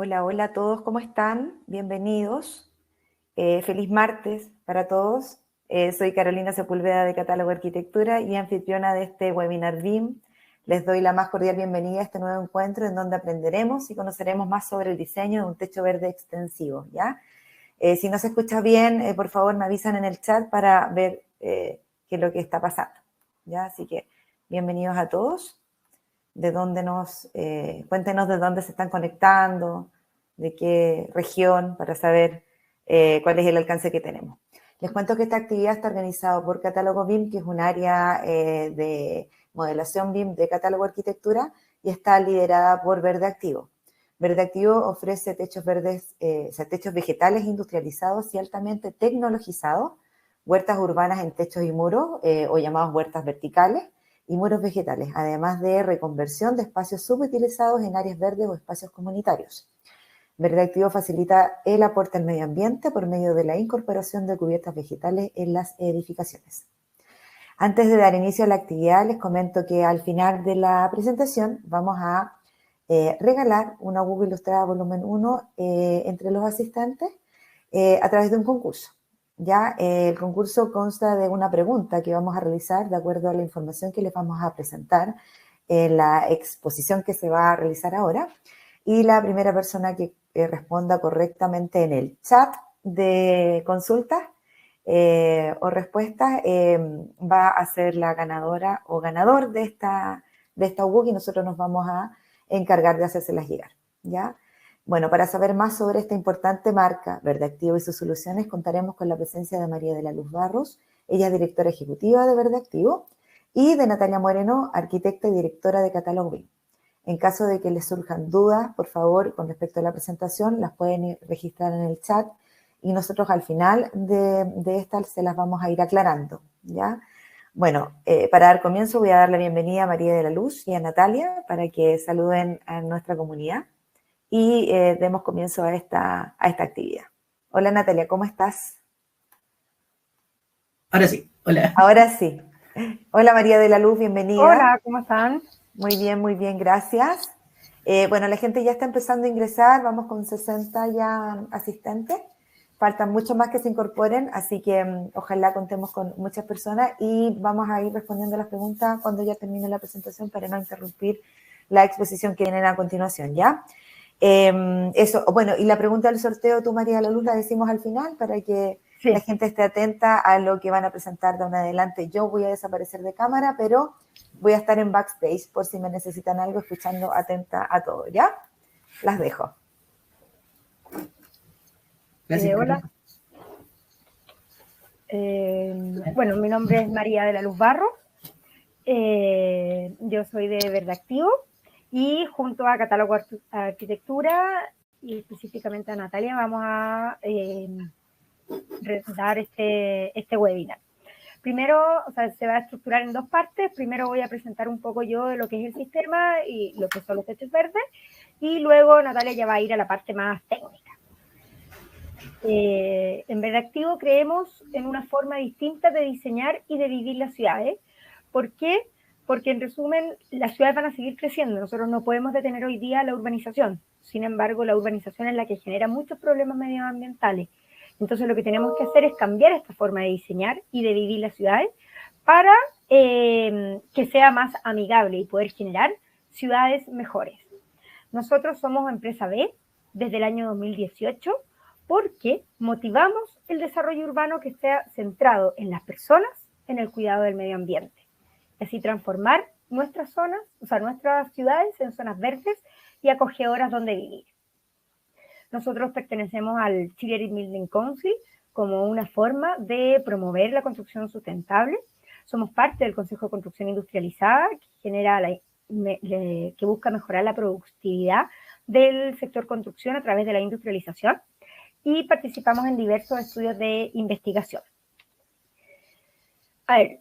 Hola, hola a todos, ¿cómo están? Bienvenidos. Feliz martes para todos. Soy Carolina Sepúlveda de Catálogo Arquitectura y anfitriona de este webinar BIM. Les doy la más cordial bienvenida a este nuevo encuentro en donde aprenderemos y conoceremos más sobre el diseño de un techo verde extensivo, ¿ya? Si no se escucha bien, por favor me avisan en el chat para ver qué es lo que está pasando, ¿ya? Así que bienvenidos a todos. Cuéntenos de dónde se están conectando, de qué región, para saber cuál es el alcance que tenemos. Les cuento que esta actividad está organizada por Catálogo BIM, que es un área de modelación BIM de Catálogo Arquitectura, y está liderada por Verde Activo. Verde Activo ofrece techos verdes, techos vegetales industrializados y altamente tecnologizados, huertas urbanas en techos y muros, o llamados huertas verticales, y muros vegetales, además de reconversión de espacios subutilizados en áreas verdes o espacios comunitarios. Verde Activo facilita el aporte al medio ambiente por medio de la incorporación de cubiertas vegetales en las edificaciones. Antes de dar inicio a la actividad, les comento que al final de la presentación vamos a regalar una Google Ilustrada Volumen 1 entre los asistentes a través de un concurso. Ya el concurso consta de una pregunta que vamos a realizar de acuerdo a la información que les vamos a presentar en la exposición que se va a realizar ahora, y la primera persona que responda correctamente en el chat de consultas o respuestas va a ser la ganadora o ganador de esta UWG, y nosotros nos vamos a encargar de hacérselas llegar, ¿ya? Bueno, para saber más sobre esta importante marca, Verde Activo y sus soluciones, contaremos con la presencia de María de la Luz Barros, ella es directora ejecutiva de Verde Activo, y de Natalia Moreno, arquitecta y directora de Catálogo BIM. En caso de que les surjan dudas, por favor, con respecto a la presentación, las pueden registrar en el chat y nosotros al final de esta se las vamos a ir aclarando, ¿ya? Bueno, para dar comienzo voy a dar la bienvenida a María de la Luz y a Natalia para que saluden a nuestra comunidad y demos comienzo a esta actividad. Hola Natalia, ¿cómo estás? Ahora sí, hola. Ahora sí. Hola María de la Luz, bienvenida. Hola, ¿cómo están? Muy bien, gracias. Bueno, la gente ya está empezando a ingresar, vamos con 60 ya asistentes. Faltan muchos más que se incorporen, así que ojalá contemos con muchas personas y vamos a ir respondiendo las preguntas cuando ya termine la presentación para no interrumpir la exposición que viene a continuación, ¿ya? Eso, bueno, y la pregunta del sorteo, tú María de la Luz, la decimos al final para que Sí. la gente esté atenta a lo que van a presentar de ahora en adelante. Yo voy a desaparecer de cámara, pero voy a estar en backstage por si me necesitan algo, escuchando atenta a todo, ¿ya? Las dejo. Gracias, Hola. Bueno, mi nombre es María de la Luz Barros. Yo soy de Verde Activo y junto a Catálogo Arquitectura y específicamente a Natalia vamos a dar este webinar. Primero, o sea, se va a estructurar en dos partes. Primero voy a presentar un poco yo de lo que es el sistema y lo que son los techos verdes, y luego Natalia ya va a ir a la parte más técnica. En Verde Activo creemos en una forma distinta de diseñar y de vivir las ciudades. ¿Por qué? Porque en resumen, las ciudades van a seguir creciendo. Nosotros no podemos detener hoy día la urbanización. Sin embargo, la urbanización es la que genera muchos problemas medioambientales. Entonces lo que tenemos que hacer es cambiar esta forma de diseñar y de vivir las ciudades para que sea más amigable y poder generar ciudades mejores. Nosotros somos Empresa B desde el año 2018 porque motivamos el desarrollo urbano que esté centrado en las personas, en el cuidado del medio ambiente. Así transformar nuestras zonas, o sea, nuestras ciudades en zonas verdes y acogedoras donde vivir. Nosotros pertenecemos al Chile Green Building Council como una forma de promover la construcción sustentable. Somos parte del Consejo de Construcción Industrializada, que busca mejorar la productividad del sector construcción a través de la industrialización, y participamos en diversos estudios de investigación. A ver,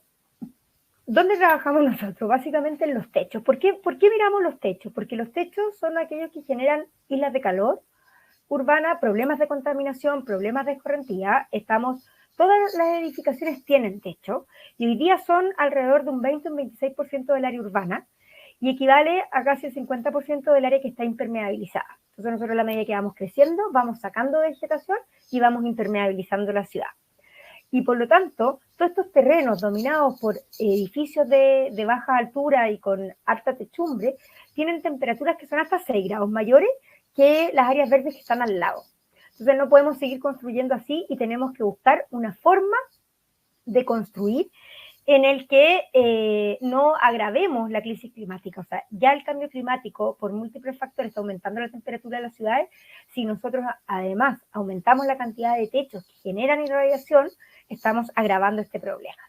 ¿dónde trabajamos nosotros? Básicamente en los techos. ¿Por qué miramos los techos? Porque los techos son aquellos que generan islas de calor urbana, problemas de contaminación, problemas de escorrentía. Todas las edificaciones tienen techo y hoy día son alrededor de un 20 o un 26% del área urbana, y equivale a casi el 50% del área que está impermeabilizada. Entonces nosotros a la medida que vamos creciendo, vamos sacando vegetación y vamos impermeabilizando la ciudad. Y por lo tanto, todos estos terrenos dominados por edificios de baja altura y con alta techumbre, tienen temperaturas que son hasta 6 grados mayores que las áreas verdes que están al lado. Entonces no podemos seguir construyendo así y tenemos que buscar una forma de construir en el que no agravemos la crisis climática. O sea, ya el cambio climático, por múltiples factores, está aumentando la temperatura de las ciudades. Si nosotros, además, aumentamos la cantidad de techos que generan irradiación, estamos agravando este problema.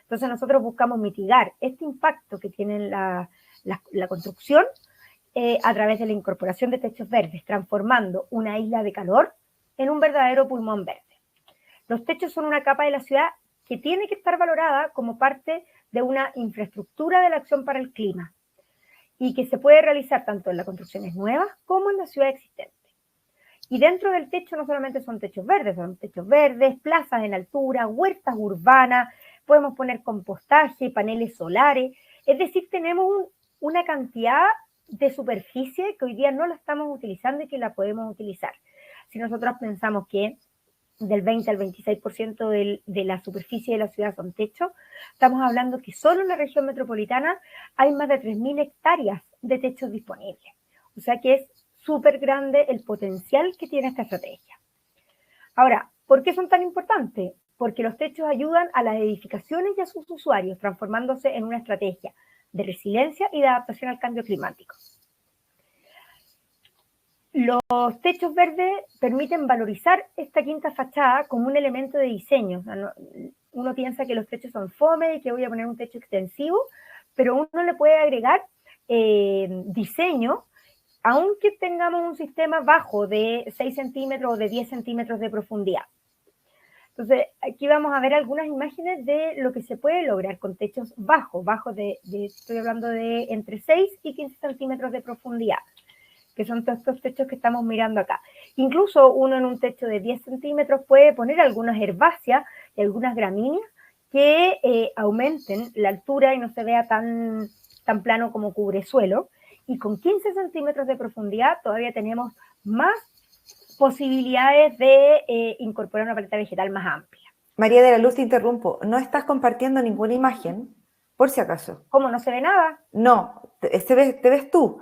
Entonces, nosotros buscamos mitigar este impacto que tiene la construcción a través de la incorporación de techos verdes, transformando una isla de calor en un verdadero pulmón verde. Los techos son una capa de la ciudad que tiene que estar valorada como parte de una infraestructura de la acción para el clima y que se puede realizar tanto en las construcciones nuevas como en la ciudad existente. Y dentro del techo no solamente son techos verdes, plazas en altura, huertas urbanas, podemos poner compostaje, paneles solares, es decir, tenemos una cantidad de superficie que hoy día no la estamos utilizando y que la podemos utilizar. Si nosotros pensamos que del 20 al 26% de la superficie de la ciudad son techos, estamos hablando que solo en la región metropolitana hay más de 3.000 hectáreas de techos disponibles. O sea que es súper grande el potencial que tiene esta estrategia. Ahora, ¿por qué son tan importantes? Porque los techos ayudan a las edificaciones y a sus usuarios, transformándose en una estrategia de resiliencia y de adaptación al cambio climático. Los techos verdes permiten valorizar esta quinta fachada como un elemento de diseño. O sea, uno piensa que los techos son fome y que voy a poner un techo extensivo, pero uno le puede agregar diseño, aunque tengamos un sistema bajo de 6 centímetros o de 10 centímetros de profundidad. Entonces, aquí vamos a ver algunas imágenes de lo que se puede lograr con techos bajos estoy hablando de entre 6 y 15 centímetros de profundidad, que son todos estos techos que estamos mirando acá. Incluso uno en un techo de 10 centímetros puede poner algunas herbáceas y algunas gramíneas que aumenten la altura y no se vea tan plano como cubresuelo. Y con 15 centímetros de profundidad todavía tenemos más posibilidades de incorporar una paleta vegetal más amplia. María de la Luz, te interrumpo. No estás compartiendo ninguna imagen, por si acaso. ¿Cómo? ¿No se ve nada? No, te ves tú,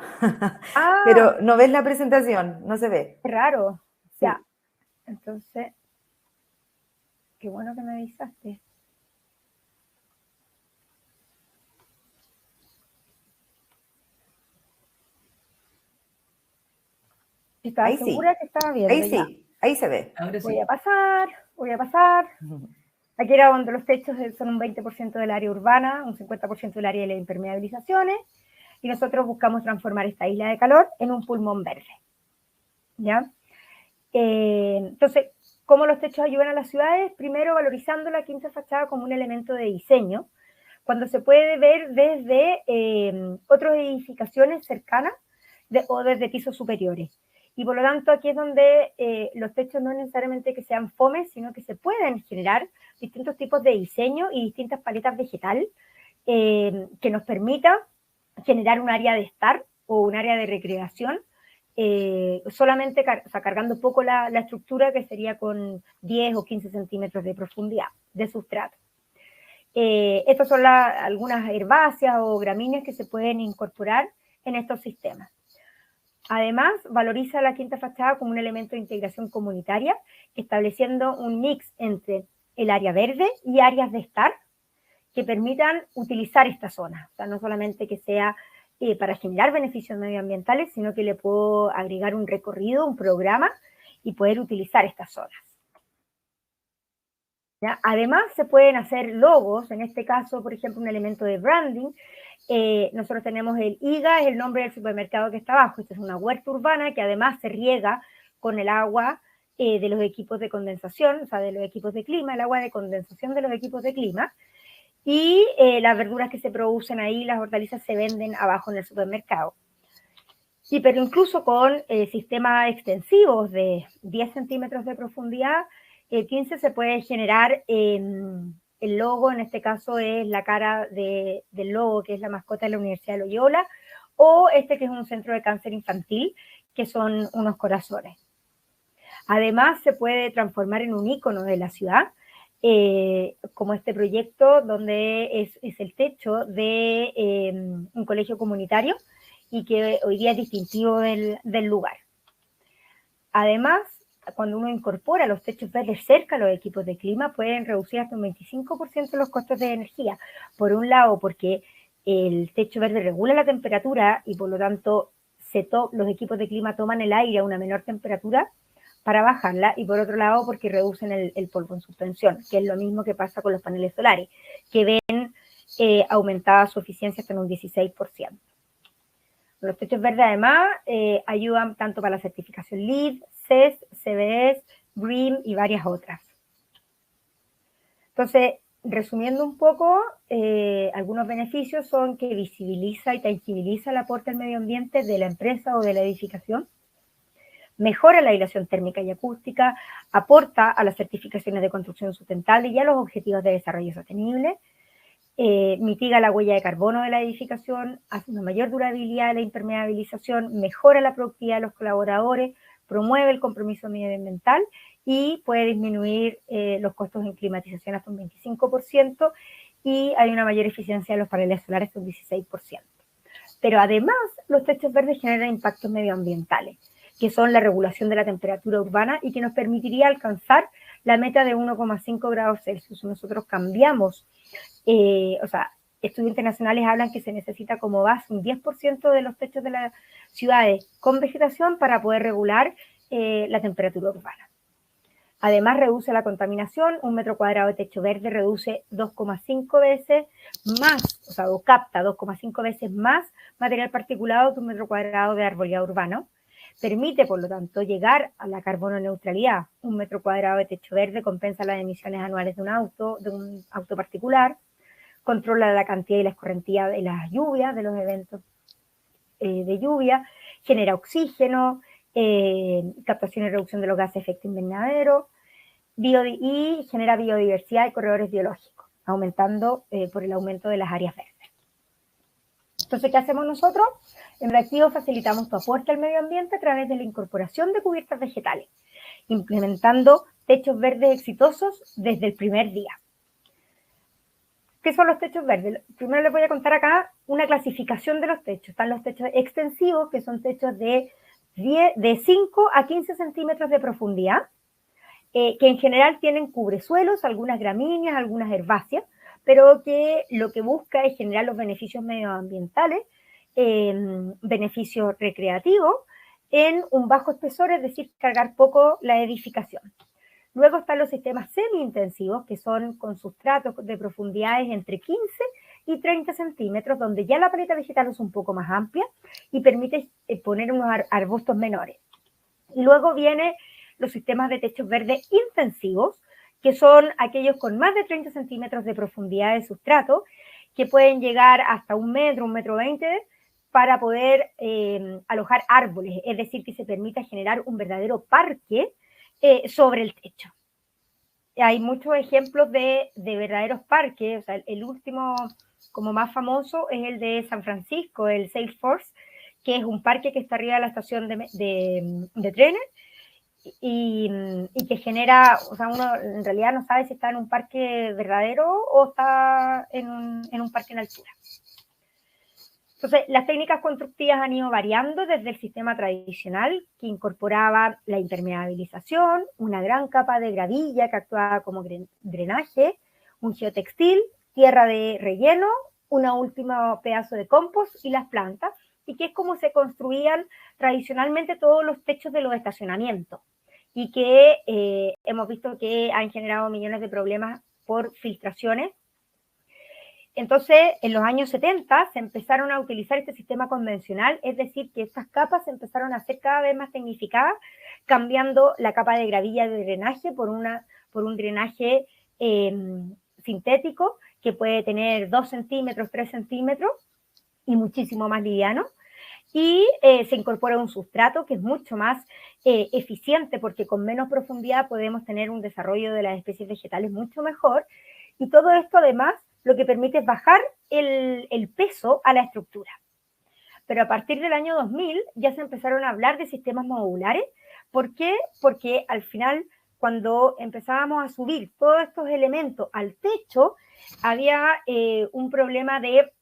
pero no ves la presentación, no se ve. Qué raro. Sí. Ya. Entonces, qué bueno que me avisaste. Estaba Ahí segura sí. que estaba viendo. Ahí ya. sí, ahí se ve. Ahora sí. Voy a pasar. Aquí era donde los techos son un 20% del área urbana, un 50% del área de las impermeabilizaciones, y nosotros buscamos transformar esta isla de calor en un pulmón verde. ¿Ya? Entonces, ¿cómo los techos ayudan a las ciudades? Primero, valorizando la quinta fachada como un elemento de diseño, cuando se puede ver desde otras edificaciones cercanas o desde pisos superiores. Y por lo tanto, aquí es donde los techos no necesariamente que sean fomes, sino que se pueden generar distintos tipos de diseño y distintas paletas vegetales que nos permitan generar un área de estar o un área de recreación, solamente cargando poco la estructura, que sería con 10 o 15 centímetros de profundidad de sustrato. Estas son algunas herbáceas o gramíneas que se pueden incorporar en estos sistemas. Además, valoriza la quinta fachada como un elemento de integración comunitaria, estableciendo un mix entre el área verde y áreas de estar que permitan utilizar esta zona. O sea, no solamente que sea para generar beneficios medioambientales, sino que le puedo agregar un recorrido, un programa y poder utilizar estas zonas. ¿Ya? Además, se pueden hacer logos, en este caso, por ejemplo, un elemento de branding. Nosotros tenemos el IGA, es el nombre del supermercado que está abajo. Esta es una huerta urbana que además se riega con el agua de los equipos de condensación, o sea, de los equipos de clima, el agua de condensación de los equipos de clima. Y las verduras que se producen ahí, las hortalizas, se venden abajo en el supermercado. Pero incluso con sistemas extensivos de 10 centímetros de profundidad, 15 se puede generar el logo en este caso es la cara del lobo, que es la mascota de la Universidad de Loyola, o este que es un centro de cáncer infantil, que son unos corazones. Además, se puede transformar en un ícono de la ciudad, como este proyecto donde es el techo de un colegio comunitario y que hoy día es distintivo del lugar. Además, cuando uno incorpora los techos verdes cerca a los equipos de clima, pueden reducir hasta un 25% los costos de energía. Por un lado, porque el techo verde regula la temperatura y por lo tanto los equipos de clima toman el aire a una menor temperatura para bajarla, y por otro lado porque reducen el polvo en suspensión, que es lo mismo que pasa con los paneles solares, que ven aumentada su eficiencia hasta en un 16%. Los techos verdes además ayudan tanto para la certificación LEED, CES, CBS, BREEAM y varias otras. Entonces, resumiendo un poco, algunos beneficios son que visibiliza y tangibiliza el aporte al medio ambiente de la empresa o de la edificación, mejora la aislación térmica y acústica, aporta a las certificaciones de construcción sustentable y a los objetivos de desarrollo sostenible, mitiga la huella de carbono de la edificación, hace una mayor durabilidad de la impermeabilización, mejora la productividad de los colaboradores, promueve el compromiso medioambiental y puede disminuir los costos en climatización hasta un 25%, y hay una mayor eficiencia de los paneles solares hasta un 16%. Pero además, los techos verdes generan impactos medioambientales, que son la regulación de la temperatura urbana y que nos permitiría alcanzar la meta de 1,5 grados Celsius. Nosotros cambiamos, estudios internacionales hablan que se necesita como base un 10% de los techos de las ciudades con vegetación para poder regular la temperatura urbana. Además, reduce la contaminación. Un metro cuadrado de techo verde reduce 2,5 veces más, o capta 2,5 veces más material particulado que un metro cuadrado de arbolado urbano. Permite, por lo tanto, llegar a la carbono neutralidad. Un metro cuadrado de techo verde compensa las emisiones anuales de un auto particular, controla la cantidad y la escorrentía de las lluvias, de los eventos de lluvia, genera oxígeno, captación y reducción de los gases de efecto invernadero, y genera biodiversidad y corredores biológicos, aumentando por el aumento de las áreas verdes. Entonces, ¿qué hacemos nosotros? En Reactivo facilitamos tu aporte al medio ambiente a través de la incorporación de cubiertas vegetales, implementando techos verdes exitosos desde el primer día. ¿Qué son los techos verdes? Primero les voy a contar acá una clasificación de los techos. Están los techos extensivos, que son techos de 5 a 15 centímetros de profundidad, que en general tienen cubresuelos, algunas gramíneas, algunas herbáceas, pero que lo que busca es generar los beneficios medioambientales, beneficios recreativos, en un bajo espesor, es decir, cargar poco la edificación. Luego están los sistemas semi-intensivos, que son con sustratos de profundidades entre 15 y 30 centímetros, donde ya la paleta vegetal es un poco más amplia y permite poner unos arbustos menores. Y luego vienen los sistemas de techos verdes intensivos, que son aquellos con más de 30 centímetros de profundidad de sustrato, que pueden llegar hasta 1 metro, 1,20 m, para poder alojar árboles, es decir, que se permita generar un verdadero parque sobre el techo. Hay muchos ejemplos de verdaderos parques. O sea, el último como más famoso es el de San Francisco, el Salesforce, que es un parque que está arriba de la estación de trenes y que genera, o sea, uno en realidad no sabe si está en un parque verdadero o está en un parque en altura. Entonces, las técnicas constructivas han ido variando desde el sistema tradicional, que incorporaba la impermeabilización, una gran capa de gravilla que actuaba como drenaje, un geotextil, tierra de relleno, un último pedazo de compost y las plantas, y que es como se construían tradicionalmente todos los techos de los estacionamientos, y que hemos visto que han generado millones de problemas por filtraciones. Entonces, en los años 70 se empezaron a utilizar este sistema convencional, es decir, que estas capas se empezaron a hacer cada vez más tecnificadas, cambiando la capa de gravilla de drenaje por un drenaje sintético que puede tener 2 centímetros, 3 centímetros y muchísimo más liviano. Y se incorpora un sustrato que es mucho más eficiente, porque con menos profundidad podemos tener un desarrollo de las especies vegetales mucho mejor, y todo esto además lo que permite es bajar el peso a la estructura. Pero a partir del año 2000 ya se empezaron a hablar de sistemas modulares. ¿Por qué? Porque al final, cuando empezábamos a subir todos estos elementos al techo, había un problema de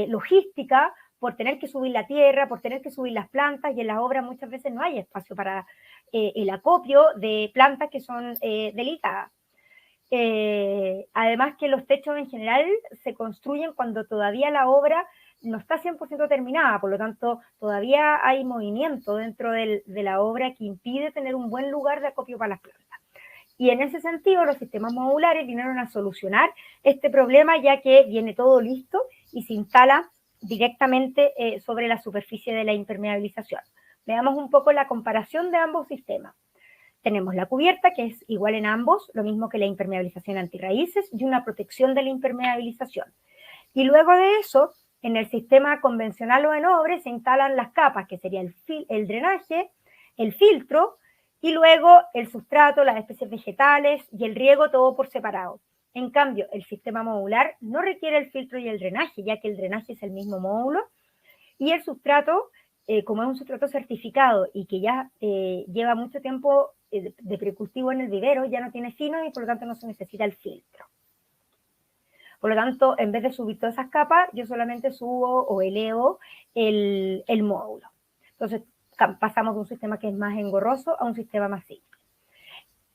logística por tener que subir la tierra, por tener que subir las plantas, y en las obras muchas veces no hay espacio para el acopio de plantas que son delicadas. Además que los techos en general se construyen cuando todavía la obra no está 100% terminada, por lo tanto todavía hay movimiento dentro de la obra que impide tener un buen lugar de acopio para las plantas. Y en ese sentido los sistemas modulares vinieron a solucionar este problema, ya que viene todo listo y se instala directamente sobre la superficie de la impermeabilización. Veamos un poco la comparación de ambos sistemas. Tenemos la cubierta, que es igual en ambos, lo mismo que la impermeabilización antirraíces y una protección de la impermeabilización. Y luego de eso, en el sistema convencional o en obra, se instalan las capas, que sería el drenaje, el filtro, y luego el sustrato, las especies vegetales y el riego, todo por separado. En cambio, el sistema modular no requiere el filtro y el drenaje, ya que el drenaje es el mismo módulo, y el sustrato, como es un sustrato certificado y que ya lleva mucho tiempo de precultivo en el vivero, ya no tiene finos y por lo tanto no se necesita el filtro. Por lo tanto, en vez de subir todas esas capas, yo solamente subo o elevo el módulo. Entonces, pasamos de un sistema que es más engorroso a un sistema más simple.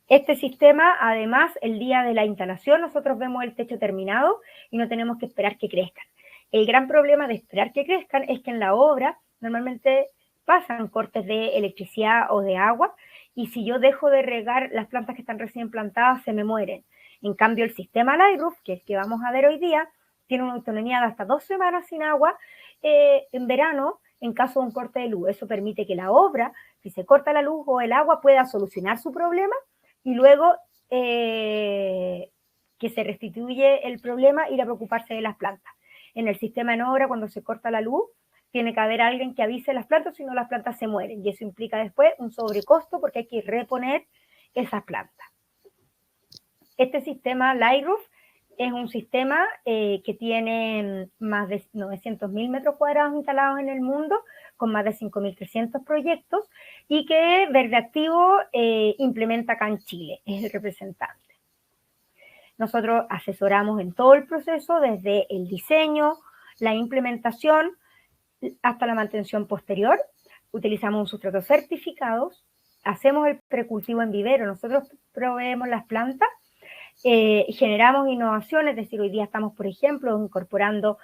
Este sistema, además, el día de la instalación, nosotros vemos el techo terminado y no tenemos que esperar que crezcan. El gran problema de esperar que crezcan es que en la obra normalmente pasan cortes de electricidad o de agua, y si yo dejo de regar las plantas que están recién plantadas, se me mueren. En cambio, el sistema Lightroof, que es el que vamos a ver hoy día, tiene una autonomía de hasta 2 semanas sin agua en verano en caso de un corte de luz. Eso permite que la obra, si se corta la luz o el agua, pueda solucionar su problema y luego que se restituye el problema, ir a preocuparse de las plantas. En el sistema en obra, cuando se corta la luz, tiene que haber alguien que avise a las plantas, si no las plantas se mueren. Y eso implica después un sobrecosto porque hay que reponer esas plantas. Este sistema Lightroof es un sistema que tiene más de 900.000 metros cuadrados instalados en el mundo, con más de 5.300 proyectos, y que Verde Activo implementa acá en Chile, es el representante. Nosotros asesoramos en todo el proceso, desde el diseño, la implementación, hasta la mantención posterior. Utilizamos un sustrato certificados, hacemos el precultivo en vivero, nosotros proveemos las plantas, generamos innovaciones, es decir, hoy día estamos, por ejemplo, incorporando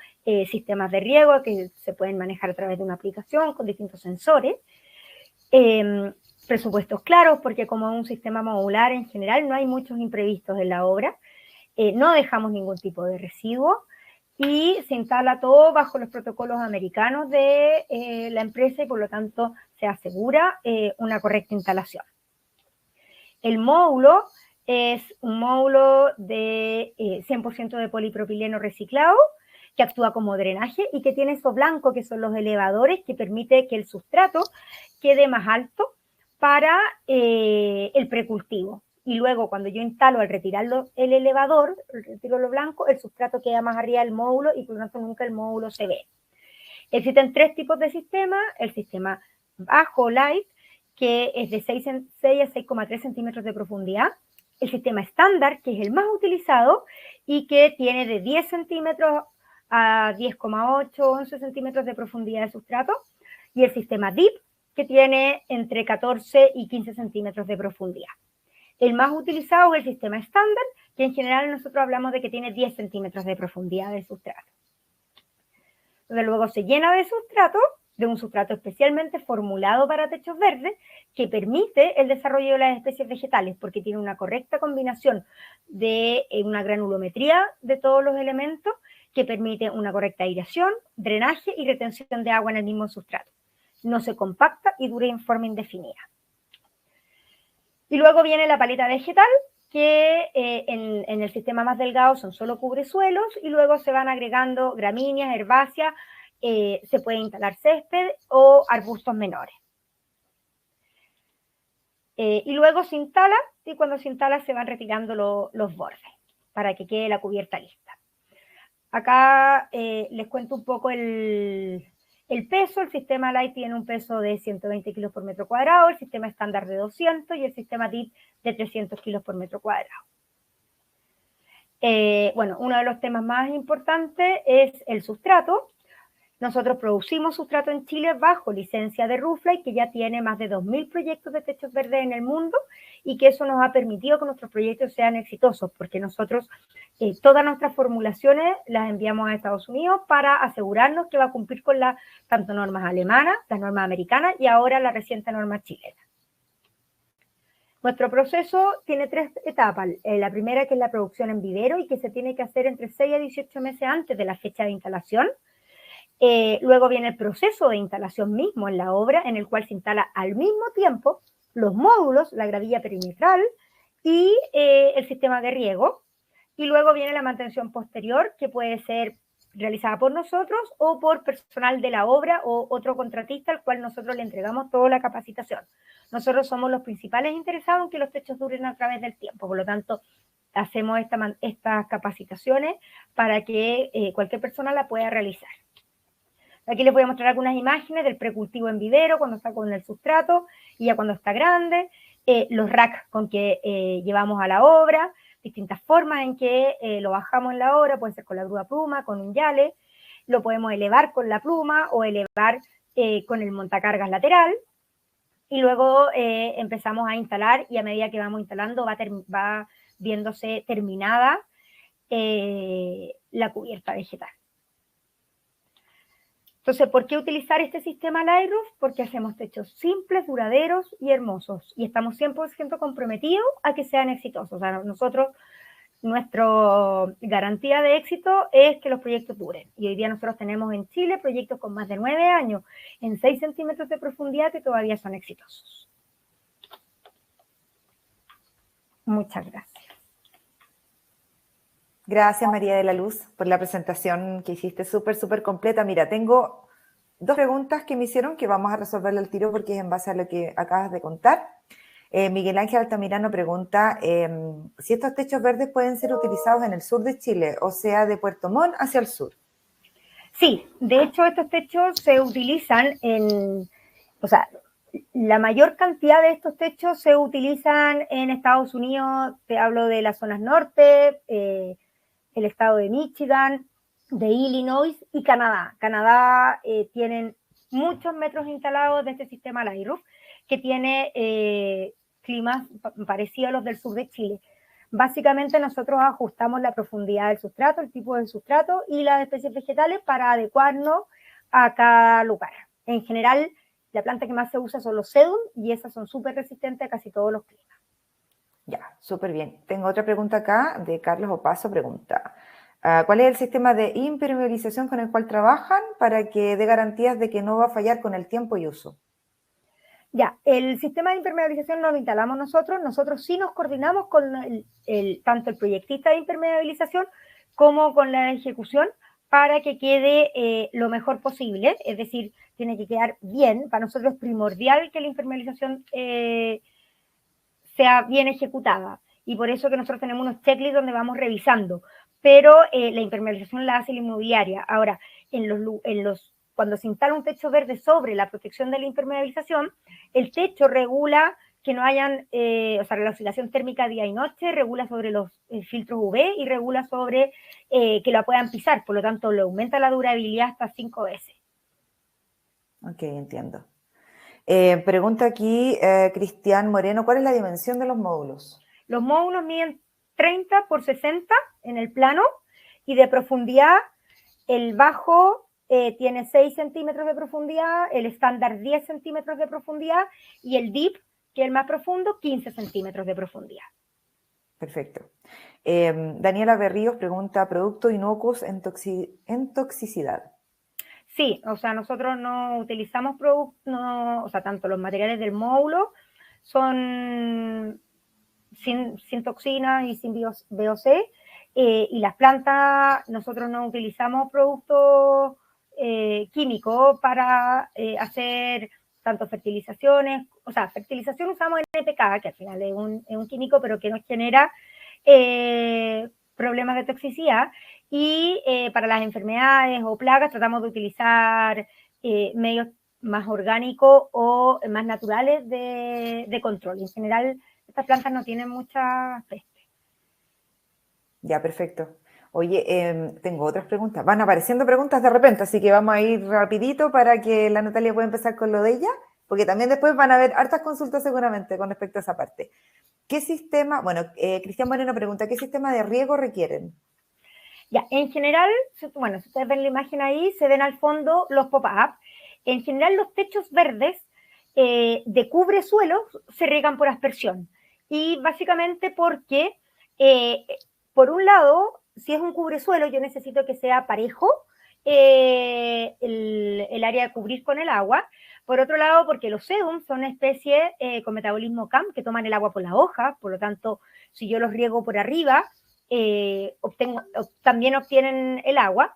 sistemas de riego que se pueden manejar a través de una aplicación con distintos sensores, presupuestos claros, porque como es un sistema modular en general no hay muchos imprevistos en la obra, no dejamos ningún tipo de residuo, y se instala todo bajo los protocolos americanos de la empresa y por lo tanto se asegura una correcta instalación. El módulo es un módulo de 100% de polipropileno reciclado que actúa como drenaje y que tiene eso blanco que son los elevadores que permite que el sustrato quede más alto para el precultivo. Y luego cuando yo instalo, al retirarlo el elevador, retiro lo blanco, el sustrato queda más arriba del módulo y por lo tanto nunca el módulo se ve. Existen 3 tipos de sistemas: el sistema bajo, light, que es de 6 a 6,3 centímetros de profundidad; el sistema estándar, que es el más utilizado y que tiene de 10 centímetros a 10,8, 11 centímetros de profundidad de sustrato; y el sistema deep, que tiene entre 14 y 15 centímetros de profundidad. El más utilizado es el sistema estándar, que en general nosotros hablamos de que tiene 10 centímetros de profundidad de sustrato. Entonces luego se llena de sustrato, de un sustrato especialmente formulado para techos verdes, que permite el desarrollo de las especies vegetales, porque tiene una correcta combinación de una granulometría de todos los elementos, que permite una correcta aireación, drenaje y retención de agua en el mismo sustrato. No se compacta y dura en forma indefinida. Y luego viene la paleta vegetal, que en el sistema más delgado son solo cubresuelos, y luego se van agregando gramíneas, herbáceas, se puede instalar césped o arbustos menores. Y luego se instala, y cuando se instala se van retirando los bordes. para que quede la cubierta lista. Acá les cuento un poco el peso. El sistema Light tiene un peso de 120 kilos por metro cuadrado, el sistema estándar de 200 y el sistema Deep de 300 kilos por metro cuadrado. Bueno, uno de los temas más importantes es el sustrato. Nosotros producimos sustrato en Chile bajo licencia de Rooflight, que ya tiene más de 2.000 proyectos de techos verdes en el mundo, y que eso nos ha permitido que nuestros proyectos sean exitosos, porque nosotros todas nuestras formulaciones las enviamos a Estados Unidos para asegurarnos que va a cumplir con las tanto normas alemanas, las normas americanas y ahora la reciente norma chilena. Nuestro proceso tiene 3 etapas. La primera, que es la producción en vivero y que se tiene que hacer entre 6 a 18 meses antes de la fecha de instalación. Luego viene el proceso de instalación mismo en la obra, en el cual se instala al mismo tiempo los módulos, la gravilla perimetral y el sistema de riego. Y luego viene la mantención posterior, que puede ser realizada por nosotros o por personal de la obra o otro contratista al cual nosotros le entregamos toda la capacitación. Nosotros somos los principales interesados en que los techos duren a través del tiempo, por lo tanto, hacemos estas capacitaciones para que cualquier persona la pueda realizar. Aquí les voy a mostrar algunas imágenes del precultivo en vivero, cuando está con el sustrato y ya cuando está grande, los racks con que llevamos a la obra, distintas formas en que lo bajamos en la obra, puede ser con la grúa pluma, con un yale, lo podemos elevar con la pluma o elevar con el montacargas lateral, y luego empezamos a instalar y a medida que vamos instalando va viéndose terminada la cubierta vegetal. Entonces, ¿por qué utilizar este sistema Light Roof? Porque hacemos techos simples, duraderos y hermosos. Y estamos 100% comprometidos a que sean exitosos. O sea, nuestra garantía de éxito es que los proyectos duren. Y hoy día nosotros tenemos en Chile proyectos con más de 9 años, en 6 centímetros de profundidad, que todavía son exitosos. Muchas gracias. Gracias, María de la Luz, por la presentación que hiciste súper completa. Mira, tengo 2 preguntas que me hicieron que vamos a resolverle al tiro porque es en base a lo que acabas de contar. Miguel Ángel Altamirano pregunta si estos techos verdes pueden ser utilizados en el sur de Chile, o sea, de Puerto Montt hacia el sur. Sí, de hecho estos techos se utilizan o sea, la mayor cantidad de estos techos se utilizan en Estados Unidos. Te hablo de las zonas norte, el estado de Michigan, de Illinois y Canadá. Canadá tienen muchos metros instalados de este sistema Light Roof, que tiene climas parecidos a los del sur de Chile. Básicamente nosotros ajustamos la profundidad del sustrato, el tipo de sustrato y las especies vegetales para adecuarnos a cada lugar. En general, la planta que más se usa son los sedum y esas son súper resistentes a casi todos los climas. Ya, súper bien. Tengo otra pregunta acá de Carlos Opaso, pregunta, ¿cuál es el sistema de impermeabilización con el cual trabajan para que dé garantías de que no va a fallar con el tiempo y uso? Ya, el sistema de impermeabilización no lo instalamos nosotros sí nos coordinamos con tanto el proyectista de impermeabilización como con la ejecución para que quede lo mejor posible, es decir, tiene que quedar bien. Para nosotros es primordial que la impermeabilización sea bien ejecutada, y por eso que nosotros tenemos unos checklists donde vamos revisando, pero la impermeabilización la hace la inmobiliaria. Ahora, cuando se instala un techo verde sobre la protección de la impermeabilización, el techo regula que no hayan, o sea, la oscilación térmica día y noche, regula sobre los filtros UV y regula sobre que la puedan pisar, por lo tanto, le aumenta la durabilidad hasta 5 veces. Ok, entiendo. Pregunta aquí Cristian Moreno, ¿cuál es la dimensión de los módulos? Los módulos miden 30 por 60 en el plano, y de profundidad, el bajo tiene 6 centímetros de profundidad, el estándar 10 centímetros de profundidad, y el deep, que es el más profundo, 15 centímetros de profundidad. Perfecto. Daniela Berríos pregunta, ¿productos inocuos en toxicidad? Sí, o sea, nosotros no utilizamos productos, o sea, tanto los materiales del módulo son sin toxinas y sin VOC, y las plantas, nosotros no utilizamos productos químicos para hacer tanto fertilizaciones. O sea, fertilización usamos NPK, que al final es un químico, pero que nos genera problemas de toxicidad y para las enfermedades o plagas tratamos de utilizar medios más orgánicos o más naturales de control. En general, estas plantas no tienen mucha peste. Ya, perfecto. Oye, tengo otras preguntas. Van apareciendo preguntas de repente, así que vamos a ir rapidito para que la Natalia pueda empezar con lo de ella, porque también después van a haber hartas consultas seguramente con respecto a esa parte. ¿Qué sistema, Cristian Moreno pregunta, ¿qué sistema de riego requieren? Ya, en general, bueno, si ustedes ven la imagen ahí, se ven al fondo los pop-up. En general, los techos verdes de cubre suelos se riegan por aspersión. Y básicamente porque, por un lado, si es un cubresuelo, yo necesito que sea parejo el área de cubrir con el agua. Por otro lado, porque los sedum son especies con metabolismo CAM que toman el agua por las hojas, por lo tanto, si yo los riego por arriba, también obtienen el agua.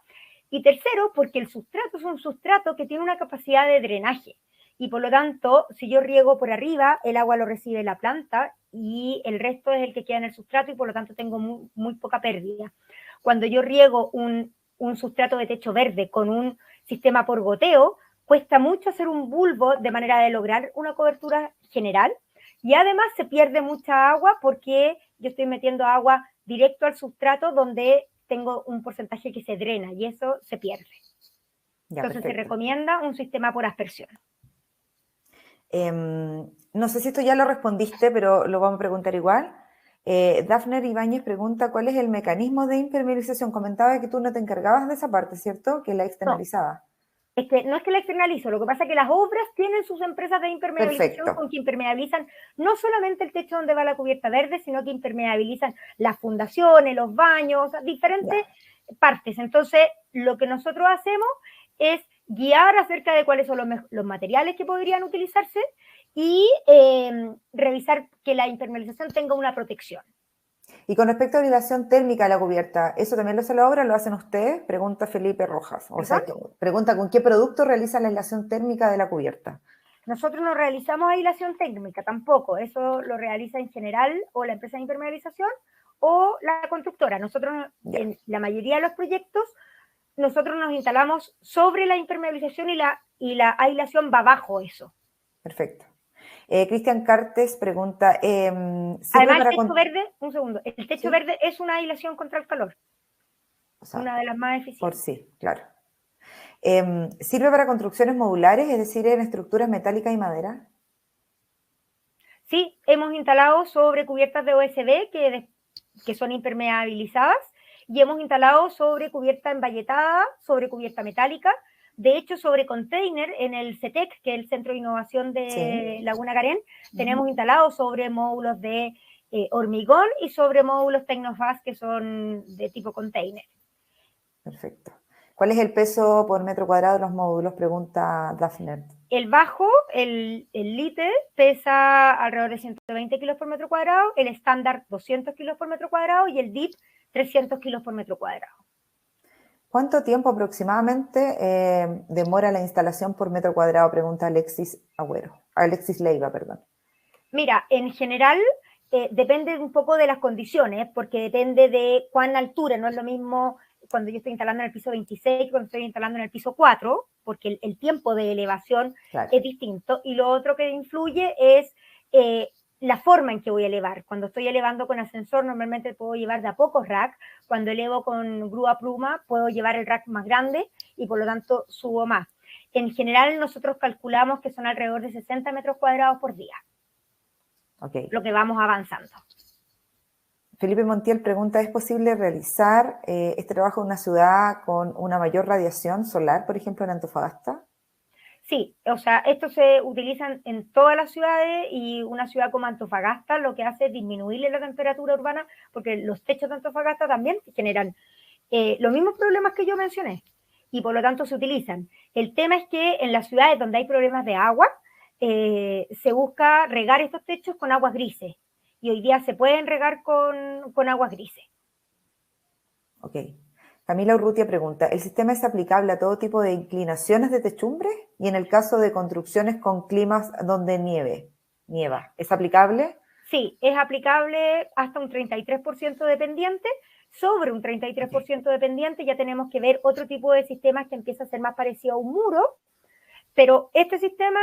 Y tercero, porque el sustrato es un sustrato que tiene una capacidad de drenaje. Y por lo tanto, si yo riego por arriba, el agua lo recibe la planta y el resto es el que queda en el sustrato y por lo tanto tengo muy poca pérdida. Cuando yo riego un sustrato de techo verde con un sistema por goteo, cuesta mucho hacer un bulbo de manera de lograr una cobertura general y además se pierde mucha agua porque yo estoy metiendo agua directo al sustrato donde tengo un porcentaje que se drena y eso se pierde. Ya, entonces perfecto. se recomienda un sistema por aspersión. No sé si esto ya lo respondiste, pero lo vamos a preguntar igual. Dafner Ibáñez pregunta, ¿cuál es el mecanismo de impermeabilización? Comentaba que tú no te encargabas de esa parte, ¿cierto? Que la externalizaba. No es que la externalizo, lo que pasa es que las obras tienen sus empresas de impermeabilización. Perfecto. Con que impermeabilizan no solamente el techo donde va la cubierta verde, sino que impermeabilizan las fundaciones, los baños, diferentes partes. Entonces, lo que nosotros hacemos es guiar acerca de cuáles son los materiales que podrían utilizarse y revisar que la impermeabilización tenga una protección. Y con respecto a aislación térmica de la cubierta, ¿eso también lo hace la obra o lo hacen ustedes? Pregunta Felipe Rojas. O sea, pregunta ¿con qué producto realiza la aislación térmica de la cubierta? Nosotros no realizamos aislación térmica tampoco. Eso lo realiza en general o la empresa de impermeabilización o la constructora. Nosotros, en la mayoría de los proyectos, nosotros nos instalamos sobre la impermeabilización y la aislación va bajo eso. Perfecto. Cristian Cartes pregunta... Además, el techo verde, un segundo, el techo verde es una aislación contra el calor. O sea, una de las más eficientes. Por sí, claro. ¿Sirve para construcciones modulares, es decir, en estructuras metálicas y madera? Sí, hemos instalado sobre cubiertas de OSB que son impermeabilizadas y hemos instalado sobre cubierta emballetada, sobre cubierta metálica. De hecho, sobre container en el CETEC, que es el Centro de Innovación de Laguna Carén, tenemos instalado sobre módulos de hormigón y sobre módulos Tecnofast que son de tipo container. Perfecto. ¿Cuál es el peso por metro cuadrado de los módulos? Pregunta Daphne. El bajo, el lite, pesa alrededor de 120 kilos por metro cuadrado, el estándar 200 kilos por metro cuadrado y el deep 300 kilos por metro cuadrado. ¿Cuánto tiempo aproximadamente demora la instalación por metro cuadrado? Pregunta Alexis Leiva, perdón. Mira, en general depende un poco de las condiciones, porque depende de cuán altura, no es lo mismo cuando yo estoy instalando en el piso 26 que cuando estoy instalando en el piso 4, porque el tiempo de elevación es distinto, y lo otro que influye es la forma en que voy a elevar. Cuando estoy elevando con ascensor, normalmente puedo llevar de a pocos rack. Cuando elevo con grúa pluma, puedo llevar el rack más grande y por lo tanto subo más. En general, nosotros calculamos que son alrededor de 60 metros cuadrados por día. Lo que vamos avanzando. Felipe Montiel pregunta, ¿es posible realizar este trabajo en una ciudad con una mayor radiación solar, por ejemplo, en Antofagasta? Sí, o sea, estos se utilizan en todas las ciudades y una ciudad como Antofagasta lo que hace es disminuirle la temperatura urbana porque los techos de Antofagasta también generan los mismos problemas que yo mencioné y por lo tanto se utilizan. El tema es que en las ciudades donde hay problemas de agua se busca regar estos techos con aguas grises y hoy día se pueden regar con aguas grises. Ok. Camila Urrutia pregunta, ¿el sistema es aplicable a todo tipo de inclinaciones de techumbre? Y en el caso de construcciones con climas donde nieva, ¿es aplicable? Sí, es aplicable hasta un 33% de pendiente, sobre un 33% dependiente, ya tenemos que ver otro tipo de sistemas que empieza a ser más parecido a un muro, pero este sistema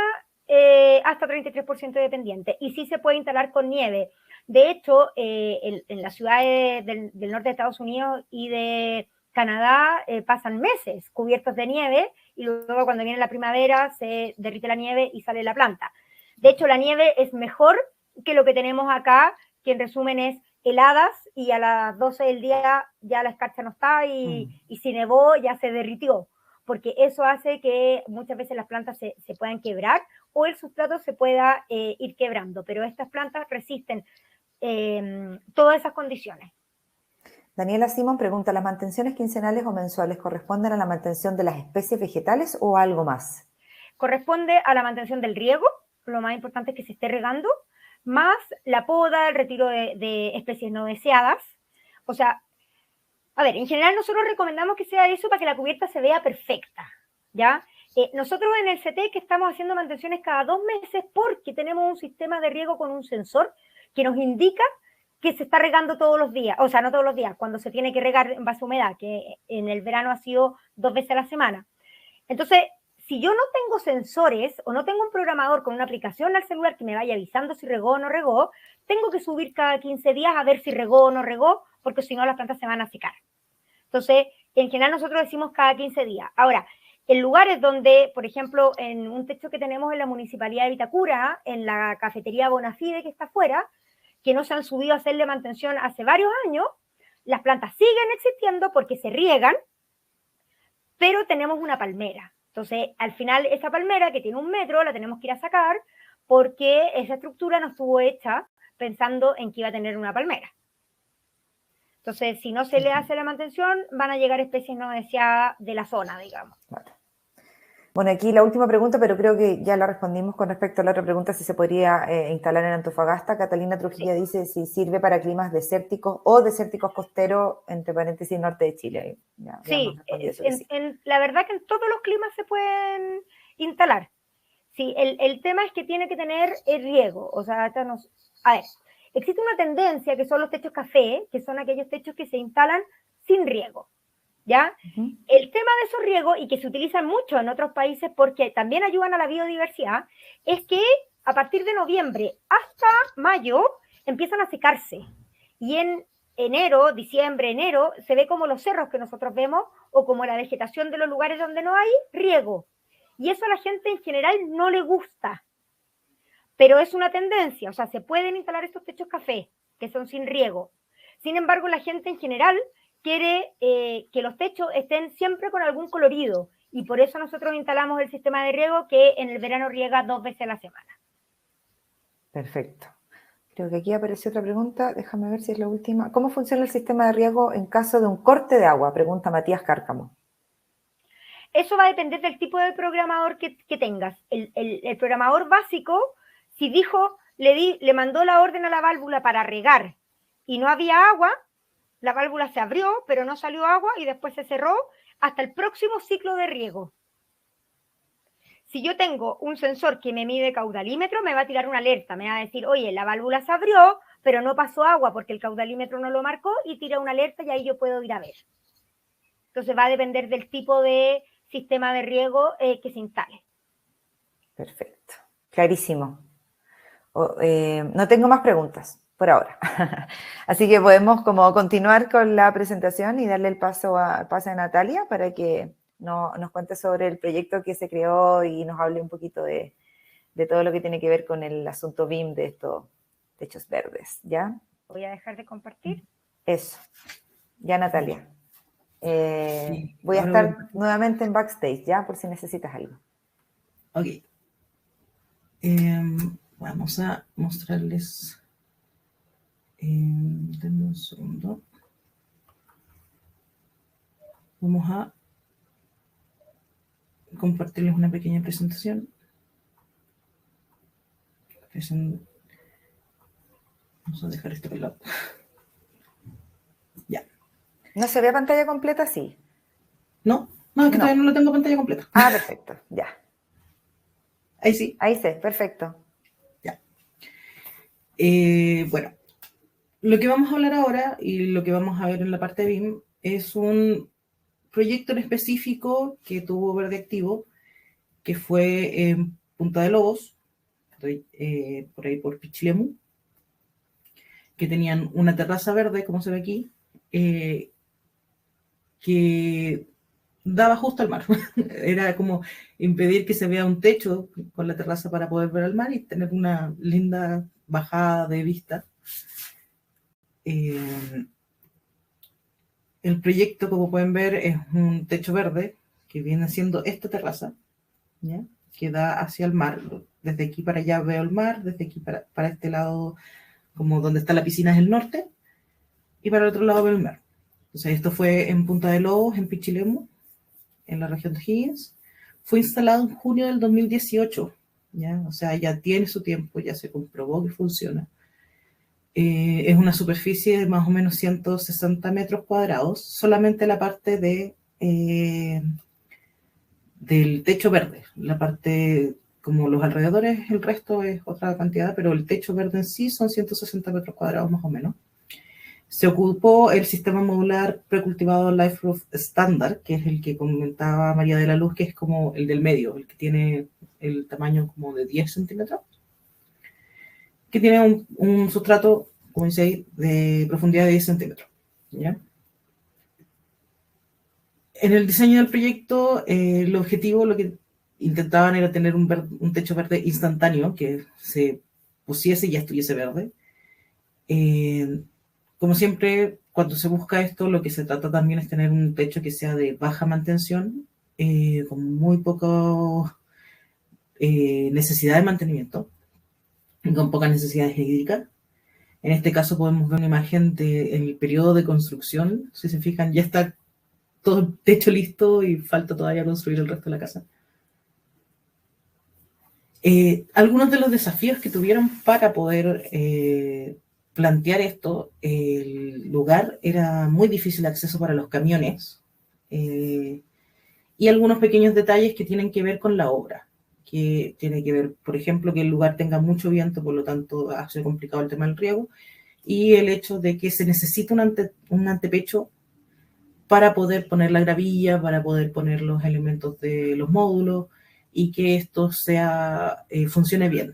hasta 33% dependiente, y sí se puede instalar con nieve. De hecho, en las ciudades del norte de Estados Unidos y de Canadá pasan meses cubiertos de nieve, y luego cuando viene la primavera se derrite la nieve y sale la planta. De hecho, la nieve es mejor que lo que tenemos acá, que en resumen es heladas, y a las 12 del día ya la escarcha no está, y si nevó ya se derritió, porque eso hace que muchas veces las plantas se puedan quebrar o el sustrato se pueda ir quebrando, pero estas plantas resisten todas esas condiciones. Daniela Simón pregunta, ¿las mantenciones quincenales o mensuales corresponden a la mantención de las especies vegetales o a algo más? Corresponde a la mantención del riego, lo más importante es que se esté regando, más la poda, el retiro de especies no deseadas. O sea, a ver, en general nosotros recomendamos que sea eso para que la cubierta se vea perfecta, ¿ya? Nosotros en el CT que estamos haciendo mantenciones cada 2 meses porque tenemos un sistema de riego con un sensor que nos indica que se está regando todos los días, o sea, no todos los días, cuando se tiene que regar en base a humedad, que en el verano ha sido 2 veces a la semana. Entonces, si yo no tengo sensores o no tengo un programador con una aplicación al celular que me vaya avisando si regó o no regó, tengo que subir cada 15 días a ver si regó o no regó, porque si no las plantas se van a secar. Entonces, en general nosotros decimos cada 15 días. Ahora, en lugares donde, por ejemplo, en un techo que tenemos en la Municipalidad de Vitacura, en la cafetería Bonafide que está afuera, que no se han subido a hacerle mantención hace varios años, las plantas siguen existiendo porque se riegan, pero tenemos una palmera. Entonces, al final, esa palmera que tiene 1 metro, la tenemos que ir a sacar porque esa estructura no estuvo hecha pensando en que iba a tener una palmera. Entonces, si no se le hace la mantención, van a llegar especies no deseadas de la zona, digamos. Vale. Bueno, aquí la última pregunta, pero creo que ya la respondimos con respecto a la otra pregunta, si se podría instalar en Antofagasta. Catalina Trujillo dice si sirve para climas desérticos o desérticos costeros, entre paréntesis, norte de Chile. Ya sí, la verdad que en todos los climas se pueden instalar. Sí, el tema es que tiene que tener el riego. O sea, a ver, existe una tendencia que son los techos café, que son aquellos techos que se instalan sin riego, ¿ya? El tema de esos riegos, y que se utilizan mucho en otros países porque también ayudan a la biodiversidad, es que a partir de noviembre hasta mayo empiezan a secarse. Y en enero, diciembre, enero, se ve como los cerros que nosotros vemos o como la vegetación de los lugares donde no hay riego. Y eso a la gente en general no le gusta. Pero es una tendencia, o sea, se pueden instalar estos techos café, que son sin riego. Sin embargo, la gente en general quiere que los techos estén siempre con algún colorido, y por eso nosotros instalamos el sistema de riego que en el verano riega 2 veces a la semana. Perfecto. Creo que aquí apareció otra pregunta, déjame ver si es la última. ¿Cómo funciona el sistema de riego en caso de un corte de agua? Pregunta Matías Cárcamo. Eso va a depender del tipo de programador que tengas. El programador básico, si dijo, le mandó la orden a la válvula para regar y no había agua, la válvula se abrió, pero no salió agua y después se cerró hasta el próximo ciclo de riego. Si yo tengo un sensor que me mide caudalímetro, me va a tirar una alerta, me va a decir, oye, la válvula se abrió, pero no pasó agua porque el caudalímetro no lo marcó, y tira una alerta y ahí yo puedo ir a ver. Entonces va a depender del tipo de sistema de riego que se instale. Perfecto, clarísimo. No tengo más preguntas por ahora. Así que podemos como continuar con la presentación y darle el paso a Natalia para que nos cuente sobre el proyecto que se creó y nos hable un poquito de todo lo que tiene que ver con el asunto BIM de estos techos verdes, ¿ya? Voy a dejar de compartir. Eso. Ya, Natalia. Sí, voy a estar nuevamente en backstage, ¿ya? Por si necesitas algo. Ok. Vamos a mostrarles. Denme un segundo. Vamos a compartirles una pequeña presentación. Vamos a dejar esto pelado. Ya. ¿No se ve pantalla completa? Sí. No, es que todavía no lo tengo pantalla completa. Ah, perfecto, ya. Ahí sí. Ahí sí, perfecto. Ya. Bueno, Lo que vamos a hablar ahora y lo que vamos a ver en la parte de BIM es un proyecto en específico que tuvo Verde Activo, que fue en Punta de Lobos, por ahí por Pichilemu, que tenían una terraza verde, como se ve aquí, que daba justo al mar. Era como impedir que se vea un techo con la terraza para poder ver al mar y tener una linda bajada de vista. El proyecto, como pueden ver, es un techo verde que viene siendo esta terraza, ¿ya? Que da hacia el mar. Desde aquí para allá veo el mar, desde aquí para este lado, como donde está la piscina es el norte, y para el otro lado veo el mar. O sea, esto fue en Punta de Lobos, en Pichilemu, en la región de Higgins. Fue instalado en junio del 2018, ¿ya? O sea, ya tiene su tiempo, ya se comprobó que funciona. Es una superficie de más o menos 160 metros cuadrados, solamente la parte del techo verde, la parte como los alrededores, el resto es otra cantidad, pero el techo verde en sí son 160 metros cuadrados más o menos. Se ocupó el sistema modular precultivado Life Roof Standard, que es el que comentaba María de la Luz, que es como el del medio, el que tiene el tamaño como de 10 centímetros, que tiene un sustrato, como dice ahí, de profundidad de 10 centímetros. ¿Ya? En el diseño del proyecto, el objetivo, lo que intentaban era tener un techo verde instantáneo, que se pusiese y ya estuviese verde. Como siempre, cuando se busca esto, lo que se trata también es tener un techo que sea de baja mantención, con muy poca necesidad de mantenimiento, con pocas necesidades hídricas. En este caso podemos ver una imagen del periodo de construcción. Si se fijan, ya está todo el techo listo y falta todavía construir el resto de la casa. Algunos de los desafíos que tuvieron para poder plantear esto, el lugar era muy difícil de acceso para los camiones, y algunos pequeños detalles que tienen que ver con la obra, que tiene que ver, por ejemplo, que el lugar tenga mucho viento, por lo tanto hace complicado el tema del riego, y el hecho de que se necesita un antepecho para poder poner la gravilla, para poder poner los elementos de los módulos y que esto funcione bien.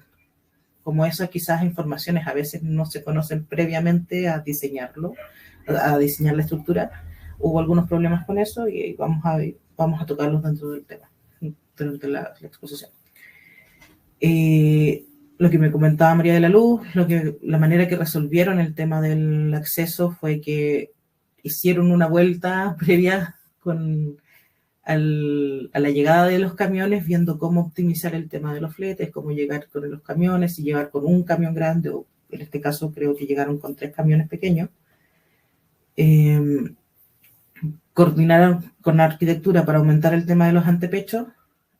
Como esas quizás informaciones a veces no se conocen previamente a diseñarlo, a diseñar la estructura. Hubo algunos problemas con eso y vamos a tocarlos dentro del tema, dentro de la exposición. Lo que me comentaba María de la Luz, la manera que resolvieron el tema del acceso fue que hicieron una vuelta previa a la llegada de los camiones, viendo cómo optimizar el tema de los fletes, cómo llegar con los camiones, si llegar con un camión grande, o en este caso creo que llegaron con 3 camiones pequeños. Coordinaron con la arquitectura para aumentar el tema de los antepechos,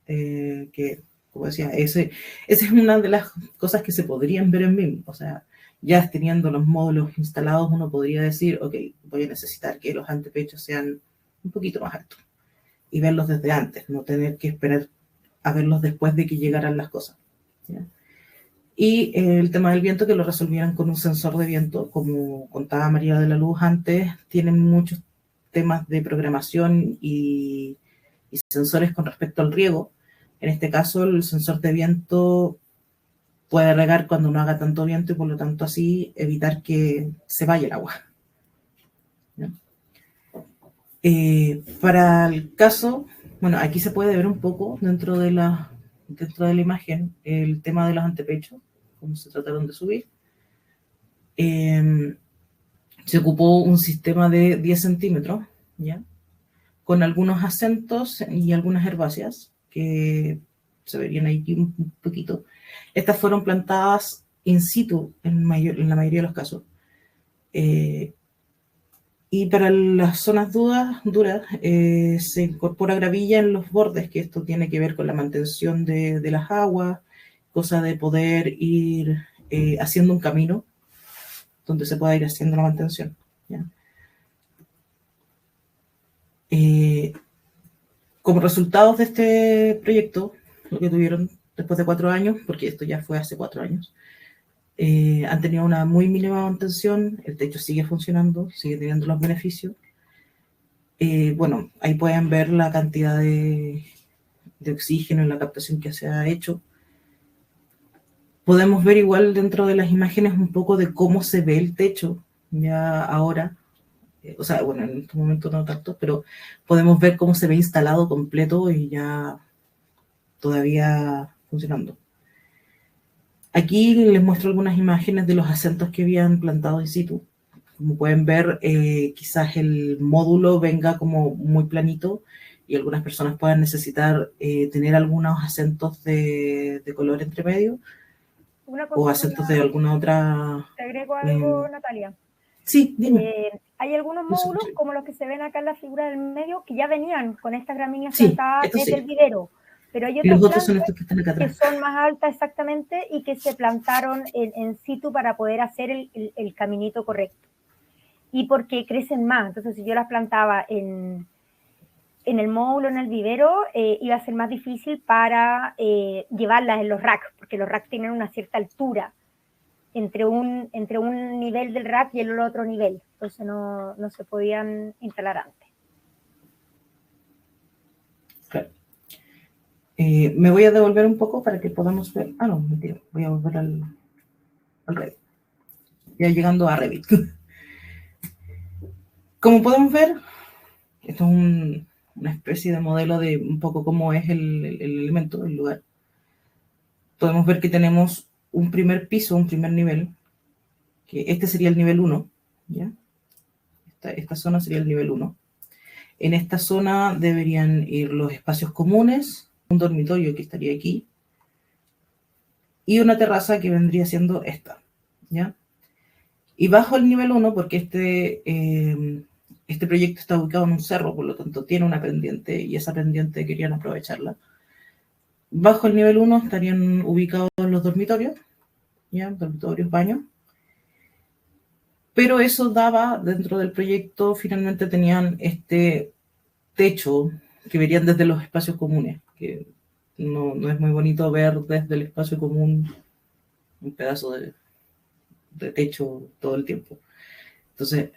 que, como decía, esa es una de las cosas que se podrían ver en BIM. O sea, ya teniendo los módulos instalados, uno podría decir, ok, voy a necesitar que los antepechos sean un poquito más altos y verlos desde antes, no tener que esperar a verlos después de que llegaran las cosas, ¿ya? Y el tema del viento, que lo resolvieran con un sensor de viento, como contaba María de la Luz antes, tienen muchos temas de programación y sensores con respecto al riego. En este caso, el sensor de viento puede regar cuando no haga tanto viento y por lo tanto así evitar que se vaya el agua, ¿ya? Para el caso, bueno, aquí se puede ver un poco dentro de la imagen el tema de los antepechos, cómo se trataron de subir. Se ocupó un sistema de 10 centímetros, ¿ya? Con algunos acentos y algunas herbáceas que se verían aquí un poquito. Estas fueron plantadas in situ en la mayoría de los casos. Y para las zonas duras se incorpora gravilla en los bordes, que esto tiene que ver con la mantención de las aguas, cosa de poder ir haciendo un camino donde se pueda ir haciendo la mantención, ¿ya? Como resultados de este proyecto, lo que tuvieron después de 4 años, porque esto ya fue hace 4 años, Han tenido una muy mínima mantención, el techo sigue funcionando, sigue teniendo los beneficios. Bueno, ahí pueden ver la cantidad de oxígeno y la captación que se ha hecho. Podemos ver igual dentro de las imágenes un poco de cómo se ve el techo ya ahora. O sea, bueno, en este momento no tanto, pero podemos ver cómo se ve instalado completo y ya todavía funcionando. Aquí les muestro algunas imágenes de los acentos que habían plantado in situ. Como pueden ver, quizás el módulo venga como muy planito y algunas personas puedan necesitar tener algunos acentos de color entre medio o acentos de alguna otra... Te agrego algo, Natalia. Sí, dime. Hay algunos módulos, como los que se ven acá en la figura del medio, que ya venían con estas gramíneas Sí, plantadas desde el vivero. Pero hay los otras otros son estos que están acá atrás, que son más altas exactamente y que se plantaron en situ para poder hacer el caminito correcto. Y porque crecen más. Entonces, si yo las plantaba en el módulo, en el vivero, iba a ser más difícil para llevarlas en los racks, porque los racks tienen una cierta altura entre un nivel del rack y el otro nivel. Entonces no se podían instalar antes. Claro. Me voy a devolver un poco para que podamos ver... Ah, no, mentira. Voy a volver al Revit. Ya llegando a Revit. Como podemos ver, esto es una especie de modelo de un poco cómo es el elemento, el lugar. Podemos ver que tenemos un primer piso, un primer nivel, que este sería el nivel 1, ¿ya? Esta zona sería el nivel 1. En esta zona deberían ir los espacios comunes, un dormitorio que estaría aquí, y una terraza que vendría siendo esta, ¿ya? Y bajo el nivel 1, porque este proyecto está ubicado en un cerro, por lo tanto tiene una pendiente, y esa pendiente querían aprovecharla. Bajo el nivel 1 estarían ubicados los dormitorios, ¿ya? Dormitorios, baños. Pero eso daba, dentro del proyecto, finalmente tenían este techo que verían desde los espacios comunes, que no es muy bonito ver desde el espacio común un pedazo de techo todo el tiempo. Entonces,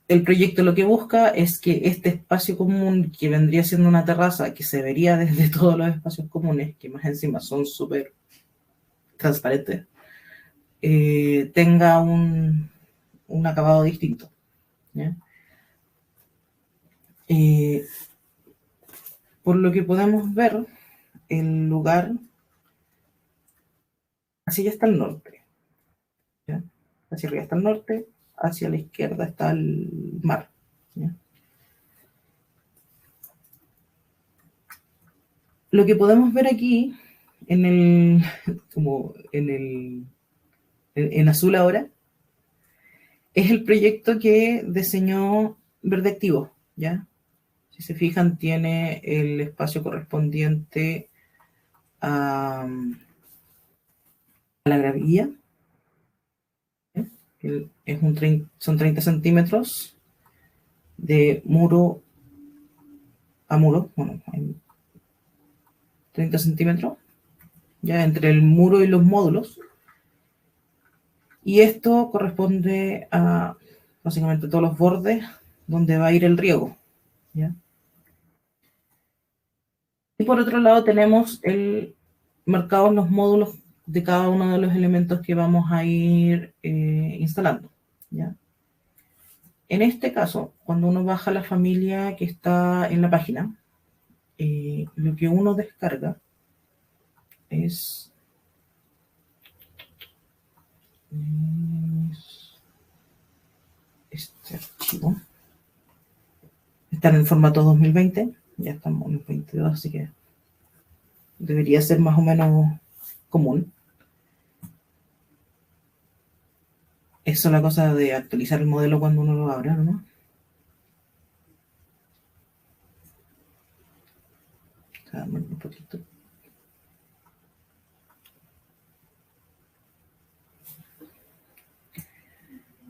el proyecto lo que busca es que este espacio común, que vendría siendo una terraza, que se vería desde todos los espacios comunes, que más encima son súper transparentes, tenga un acabado distinto, ¿ya? Por lo que podemos ver, el lugar hacia allá está el norte, ¿ya? Hacia arriba está el norte, hacia la izquierda está el mar, ¿ya? Lo que podemos ver aquí, en azul ahora, es el proyecto que diseñó Verde Activo, ¿ya? Si se fijan, tiene el espacio correspondiente a la gravilla, ¿ya? Son 30 centímetros de muro a muro, bueno, 30 centímetros, ya entre el muro y los módulos. Y esto corresponde a básicamente todos los bordes donde va a ir el riego, ¿ya? Y por otro lado tenemos marcados los módulos de cada uno de los elementos que vamos a ir instalando, ¿ya? En este caso, cuando uno baja la familia que está en la página, lo que uno descarga es este archivo. Está en el formato 2020, ya estamos en el 22, así que debería ser más o menos común. Eso es la cosa de actualizar el modelo cuando uno lo abra, ¿no? Un poquito.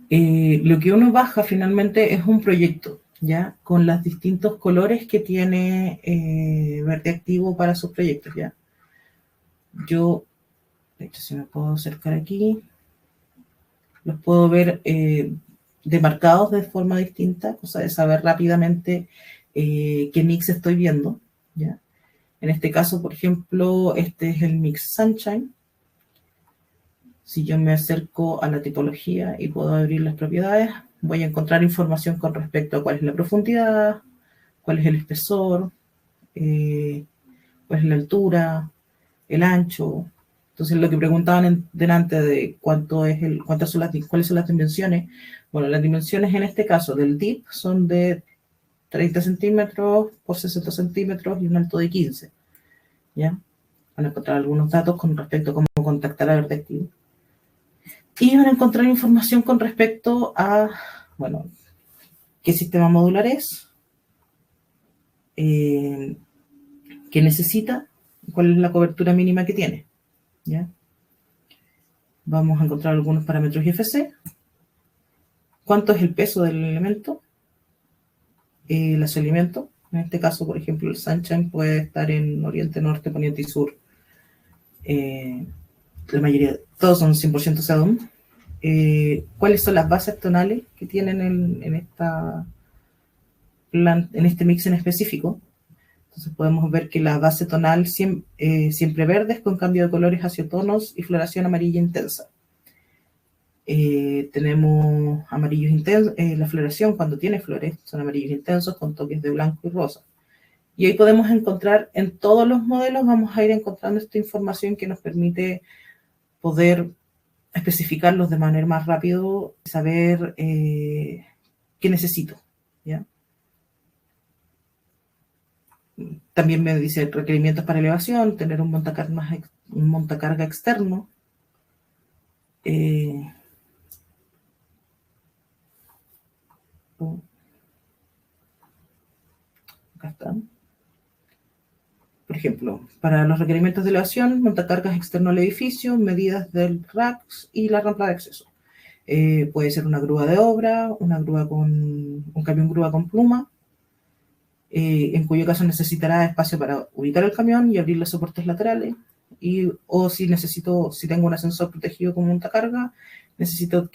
Lo que uno baja finalmente es un proyecto, ¿ya? Con los distintos colores que tiene Verde Activo para sus proyectos, ¿ya? Yo, de hecho, si me puedo acercar aquí, los puedo ver demarcados de forma distinta, cosa de saber rápidamente qué mix estoy viendo, ¿ya? En este caso, por ejemplo, este es el mix Sunshine. Si yo me acerco a la tipología y puedo abrir las propiedades, voy a encontrar información con respecto a cuál es la profundidad, cuál es el espesor, cuál es la altura, el ancho. Entonces, lo que preguntaban delante de cuáles son las dimensiones. Bueno, las dimensiones en este caso del DIP son de 30 centímetros por 60 centímetros y un alto de 15. ¿Ya? Van a encontrar algunos datos con respecto a cómo contactar a Verde Activo. Y van a encontrar información con respecto a, bueno, qué sistema modular es, qué necesita, cuál es la cobertura mínima que tiene. ¿Ya? Vamos a encontrar algunos parámetros IFC, cuánto es el peso del elemento, el asolimiento. En este caso, por ejemplo, el Sunshine puede estar en oriente, norte, poniente y sur. La mayoría, todos son 100% Sedum. ¿Cuáles son las bases tonales que tienen en este mix en específico? Entonces podemos ver que la base tonal siempre verdes con cambio de colores hacia tonos y floración amarilla intensa. Tenemos amarillos intensos, la floración cuando tiene flores son amarillos intensos con toques de blanco y rosa. Y ahí podemos encontrar en todos los modelos, vamos a ir encontrando esta información que nos permite poder especificarlos de manera más rápido, saber qué necesito, ¿ya? También me dice requerimientos para elevación, tener un montacarga externo. Acá están. Por ejemplo, para los requerimientos de elevación, montacargas externo al edificio, medidas del rack y la rampa de acceso. Puede ser una grúa de obra, un camión grúa con pluma, en cuyo caso necesitará espacio para ubicar el camión y abrir los soportes laterales, o si tengo un ascensor protegido como montacarga, necesito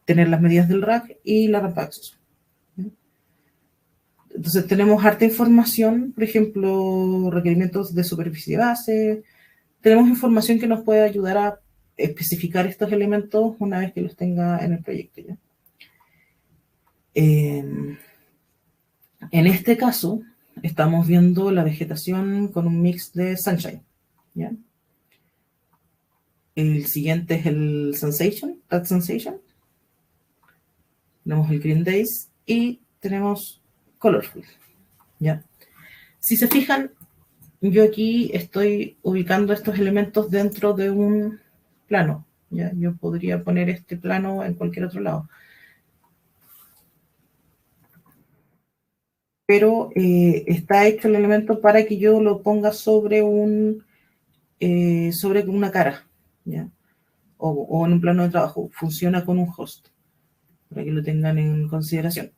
tener las medidas del rack y la rampa de acceso. Entonces tenemos harta información, por ejemplo, requerimientos de superficie base, tenemos información que nos puede ayudar a especificar estos elementos una vez que los tenga en el proyecto, ¿ya? En este caso, estamos viendo la vegetación con un mix de Sunshine, ¿ya? El siguiente es el Red Sensation. Tenemos el Green Days y tenemos Colorful, ¿ya? Si se fijan, yo aquí estoy ubicando estos elementos dentro de un plano, ¿ya? Yo podría poner este plano en cualquier otro lado. Pero está hecho el elemento para que yo lo ponga sobre una cara, ¿ya? O en un plano de trabajo. Funciona con un host, para que lo tengan en consideración.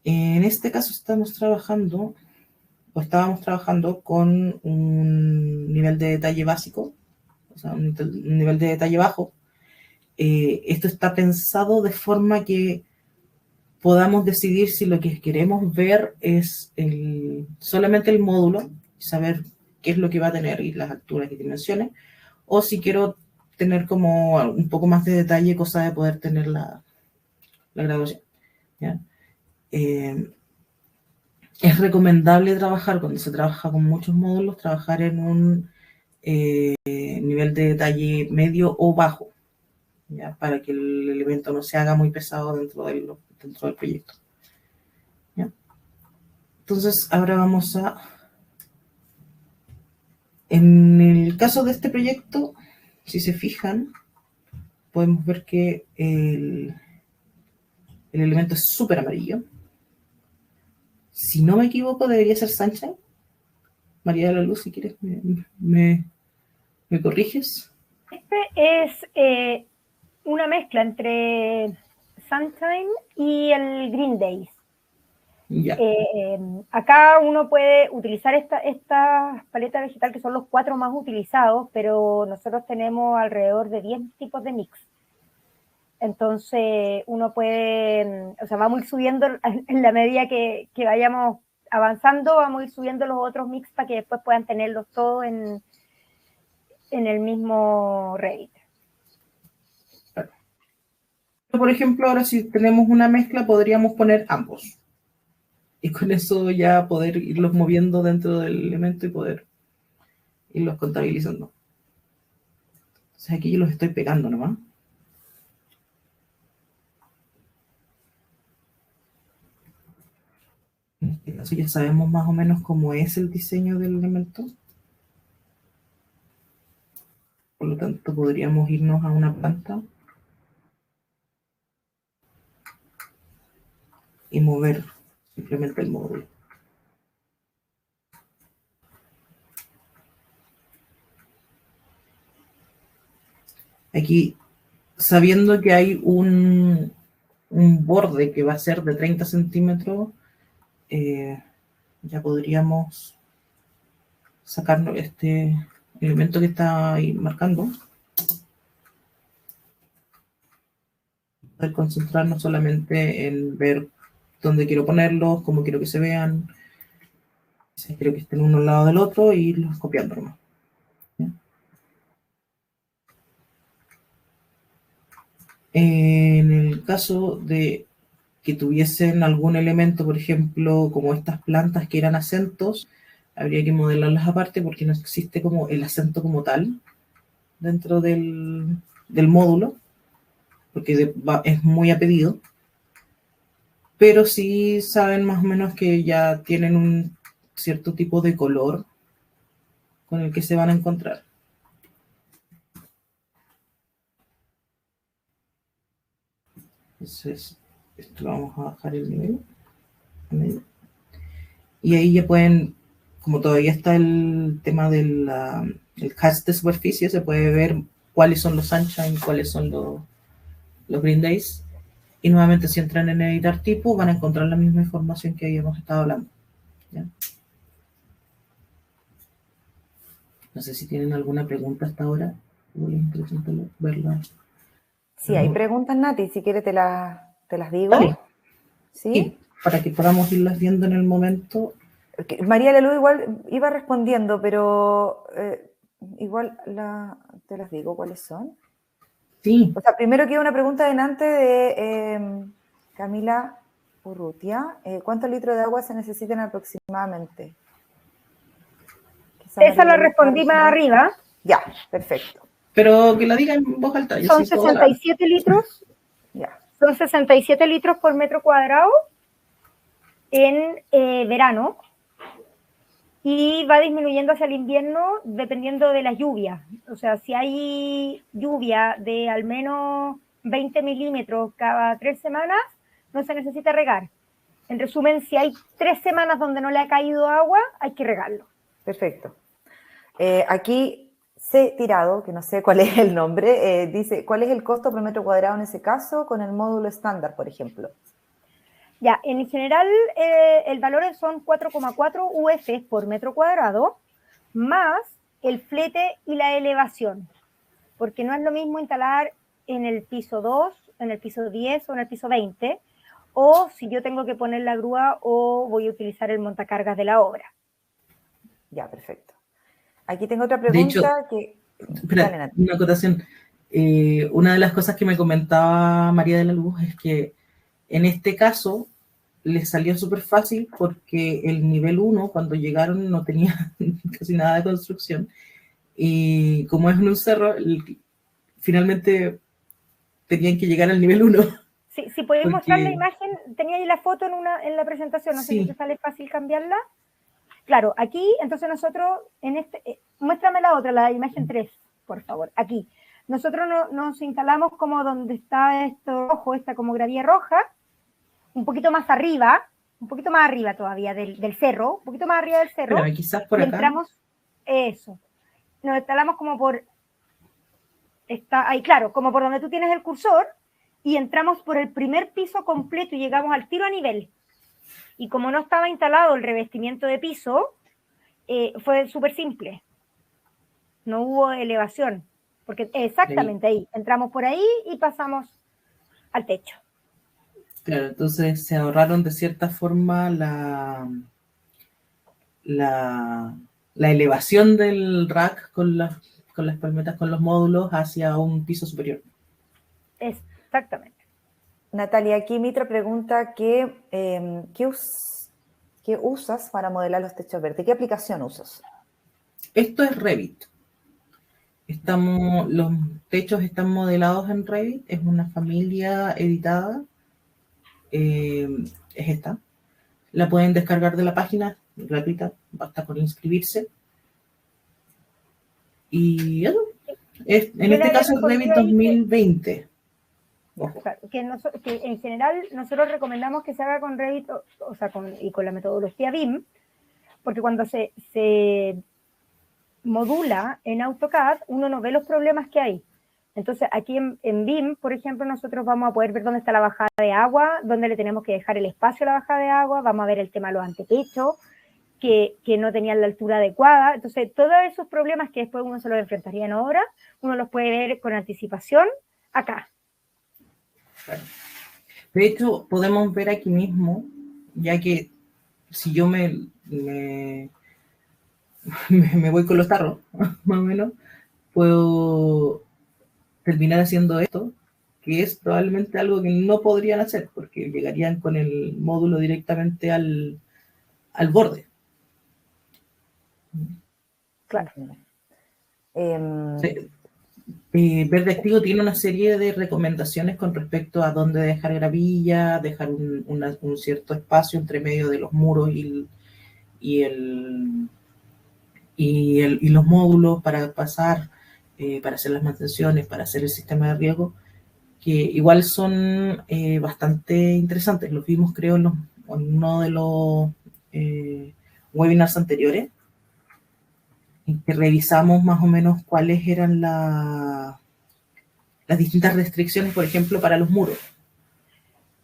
En este caso estábamos trabajando con un nivel de detalle básico, o sea, un nivel de detalle bajo. Esto está pensado de forma que podamos decidir si lo que queremos ver es solamente el módulo, saber qué es lo que va a tener y las alturas y dimensiones, o si quiero tener como un poco más de detalle, cosa de poder tener la graduación, ¿ya? Es recomendable cuando se trabaja con muchos módulos, trabajar en un nivel de detalle medio o bajo, ¿ya? Para que el elemento no se haga muy pesado dentro del proyecto, ¿ya? Entonces, ahora vamos en el caso de este proyecto, si se fijan, podemos ver que el elemento es súper amarillo. Si no me equivoco, debería ser Sunshine. María de la Luz, si quieres, me corriges. Este es una mezcla entre Sunshine y el Green Days. Ya. Acá uno puede utilizar esta paleta vegetal, que son los 4 más utilizados, pero nosotros tenemos alrededor de 10 tipos de mix. Entonces uno puede, o sea, vamos a ir subiendo en la medida que vayamos avanzando, vamos a ir subiendo los otros mix para que después puedan tenerlos todos en el mismo Revit. Por ejemplo, ahora si tenemos una mezcla, podríamos poner ambos. Y con eso ya poder irlos moviendo dentro del elemento y poder irlos contabilizando. Entonces aquí yo los estoy pegando nomás. En este caso ya sabemos más o menos cómo es el diseño del elemento. Por lo tanto, podríamos irnos a una planta y mover simplemente el módulo. Aquí, sabiendo que hay un borde que va a ser de 30 centímetros, ya podríamos sacarnos este elemento que está ahí marcando. Poder concentrarnos solamente en ver dónde quiero ponerlos, cómo quiero que se vean, si quiero que estén uno al lado del otro, e irlos copiando nomás. En el caso de que tuviesen algún elemento, por ejemplo, como estas plantas que eran acentos, habría que modelarlas aparte porque no existe como el acento como tal dentro del módulo, porque es muy a pedido, pero sí saben más o menos que ya tienen un cierto tipo de color con el que se van a encontrar. Entonces, esto lo vamos a bajar el nivel. Y ahí ya pueden, como todavía está el tema del el hatch de superficie, se puede ver cuáles son los sunshine, cuáles son los green days. Y nuevamente, si entran en editar tipo, van a encontrar la misma información que habíamos estado hablando. ¿Ya? No sé si tienen alguna pregunta hasta ahora. Muy interesante verla. Sí, hay preguntas, Nati, si quieres te las digo. Dale. ¿Sí? Sí, para que podamos irlas viendo en el momento. María Lelú igual iba respondiendo, pero igual te las digo cuáles son. Sí. O sea, primero queda una pregunta delante de Camila Urrutia. ¿Cuántos litros de agua se necesitan aproximadamente? Esa la respondí más arriba. Ya, perfecto. Pero que la diga en voz alta. Son 67 litros. Ya. Son 67 litros por metro cuadrado en verano. Y va disminuyendo hacia el invierno dependiendo de las lluvias. O sea, si hay lluvia de al menos 20 milímetros cada 3 semanas, no se necesita regar. En resumen, si hay 3 semanas donde no le ha caído agua, hay que regarlo. Perfecto. Aquí C tirado, que no sé cuál es el nombre, dice, ¿cuál es el costo por metro cuadrado en ese caso con el módulo estándar, por ejemplo? Ya, en general el valor son 4,4 UF por metro cuadrado, más el flete y la elevación, porque no es lo mismo instalar en el piso 2, en el piso 10 o en el piso 20, o si yo tengo que poner la grúa o voy a utilizar el montacargas de la obra. Ya, perfecto. Aquí tengo otra pregunta espera, una acotación. Una de las cosas que me comentaba María de la Luz es que en este caso les salió súper fácil porque el nivel 1, cuando llegaron, no tenía casi nada de construcción. Y como es en un cerro, finalmente tenían que llegar al nivel 1. Sí, si podéis mostrar la imagen, tenía ahí la foto en la presentación, no sé si te sale fácil cambiarla. Claro, aquí, entonces nosotros, muéstrame la otra, la imagen 3, por favor, aquí. Nosotros nos instalamos como donde está esto rojo, esta como gravilla roja, un poquito más arriba todavía del cerro, un poquito más arriba del cerro. Pero quizás por acá. Entramos, nos instalamos como por, está ahí, claro, como por donde tú tienes el cursor, y entramos por el primer piso completo y llegamos al tiro a nivel. Y como no estaba instalado el revestimiento de piso, fue súper simple. No hubo elevación, porque exactamente ahí, entramos por ahí y pasamos al techo. Claro, entonces se ahorraron de cierta forma la elevación del rack con las palmetas, con los módulos hacia un piso superior. Exactamente. Natalia, aquí Mitra pregunta ¿qué usas para modelar los techos verdes? ¿Qué aplicación usas? Esto es Revit. Los techos están modelados en Revit, es una familia editada, es esta. La pueden descargar de la página, gratuita, basta con inscribirse. Y eso, en este caso es Revit 2020. Claro, que en general nosotros recomendamos que se haga con Revit, o sea, con la metodología BIM, porque cuando se modula en AutoCAD, uno no ve los problemas que hay. Entonces, aquí en BIM, por ejemplo, nosotros vamos a poder ver dónde está la bajada de agua, dónde le tenemos que dejar el espacio a la bajada de agua, vamos a ver el tema de los antepechos, que no tenían la altura adecuada. Entonces, todos esos problemas que después uno se los enfrentaría en obra, uno los puede ver con anticipación acá. De hecho, podemos ver aquí mismo, ya que si yo me voy con los tarros, más o menos, puedo terminar haciendo esto, que es probablemente algo que no podrían hacer, porque llegarían con el módulo directamente al borde. Claro. Verde Activo tiene una serie de recomendaciones con respecto a dónde dejar gravilla, dejar un cierto espacio entre medio de los muros y los módulos para pasar, para hacer las mantenciones, para hacer el sistema de riego, que igual son bastante interesantes. Los vimos, creo, en uno de los webinars anteriores, en que revisamos más o menos cuáles eran las distintas restricciones, por ejemplo, para los muros.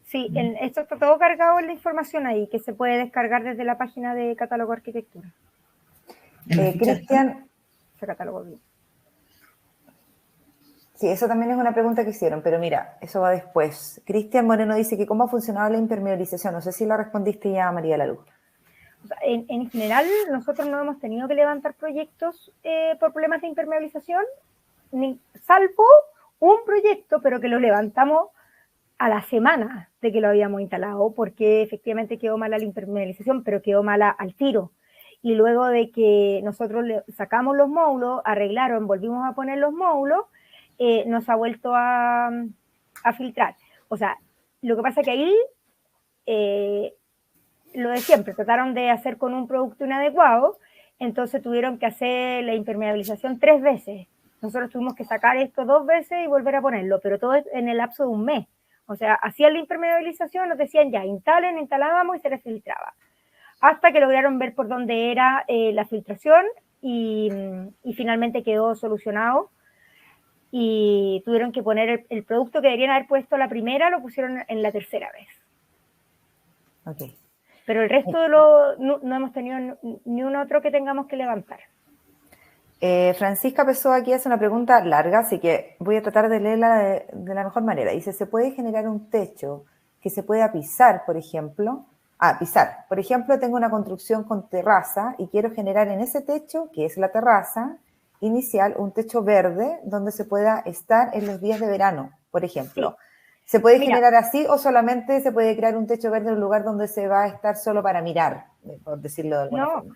Sí, esto está todo cargado en la información ahí, que se puede descargar desde la página de Catálogo Arquitectura. Cristian, ese catálogo bien. Sí, eso también es una pregunta que hicieron, pero mira, eso va después. Cristian Moreno dice que cómo ha funcionado la impermeabilización. No sé si la respondiste ya, María de la Luz. O sea, en general, nosotros no hemos tenido que levantar proyectos por problemas de impermeabilización, salvo un proyecto, pero que lo levantamos a la semana de que lo habíamos instalado, porque efectivamente quedó mala la impermeabilización, pero quedó mala al tiro. Y luego de que nosotros sacamos los módulos, arreglaron, volvimos a poner los módulos, nos ha vuelto a filtrar. O sea, lo que pasa es que ahí, lo de siempre, trataron de hacer con un producto inadecuado, entonces tuvieron que hacer la impermeabilización 3 veces. Nosotros tuvimos que sacar esto 2 veces y volver a ponerlo, pero todo en el lapso de un mes. O sea, hacían la impermeabilización, nos decían ya, instalábamos y se les filtraba. Hasta que lograron ver por dónde era la filtración y finalmente quedó solucionado. Y tuvieron que poner el producto que deberían haber puesto la primera, lo pusieron en la tercera vez. Ok. Pero el resto no hemos tenido ni un otro que tengamos que levantar. Francisca Pessoa aquí hace una pregunta larga, así que voy a tratar de leerla de la mejor manera. Dice, ¿se puede generar un techo que se pueda pisar, por ejemplo? Pisar. Por ejemplo, tengo una construcción con terraza y quiero generar en ese techo, que es la terraza inicial, un techo verde donde se pueda estar en los días de verano, por ejemplo. Sí. ¿Se puede generar así o solamente se puede crear un techo verde en un lugar donde se va a estar solo para mirar, por decirlo de alguna forma?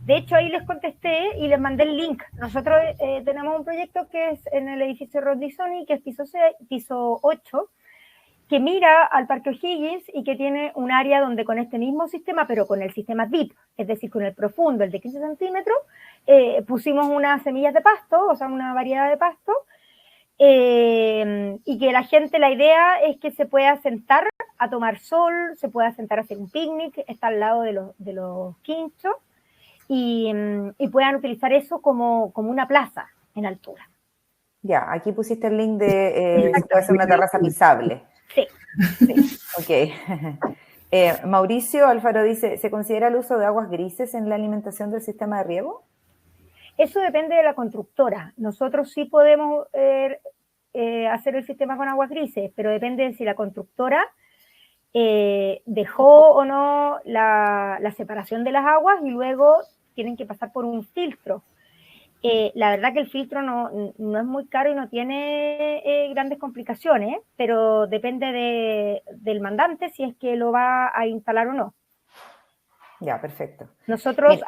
De hecho, ahí les contesté y les mandé el link. Nosotros tenemos un proyecto que es en el edificio Rodney, que es piso 8, que mira al Parque O'Higgins y que tiene un área donde con este mismo sistema, pero con el sistema deep, es decir, con el profundo, el de 15 centímetros, pusimos unas semillas de pasto, o sea, una variedad de pasto, y que la gente, la idea es que se pueda sentar a tomar sol, se pueda sentar a hacer un picnic, está al lado de los quinchos, y puedan utilizar eso como una plaza en altura. Ya, aquí pusiste el link de si puede ser una terraza pisable. Sí. Ok. Mauricio Alfaro dice, ¿se considera el uso de aguas grises en la alimentación del sistema de riego? Eso depende de la constructora. Nosotros sí podemos hacer el sistema con aguas grises, pero depende de si la constructora dejó o no la separación de las aguas y luego tienen que pasar por un filtro. La verdad que el filtro no es muy caro y no tiene grandes complicaciones, pero depende del mandante si es que lo va a instalar o no. Ya, perfecto. Nosotros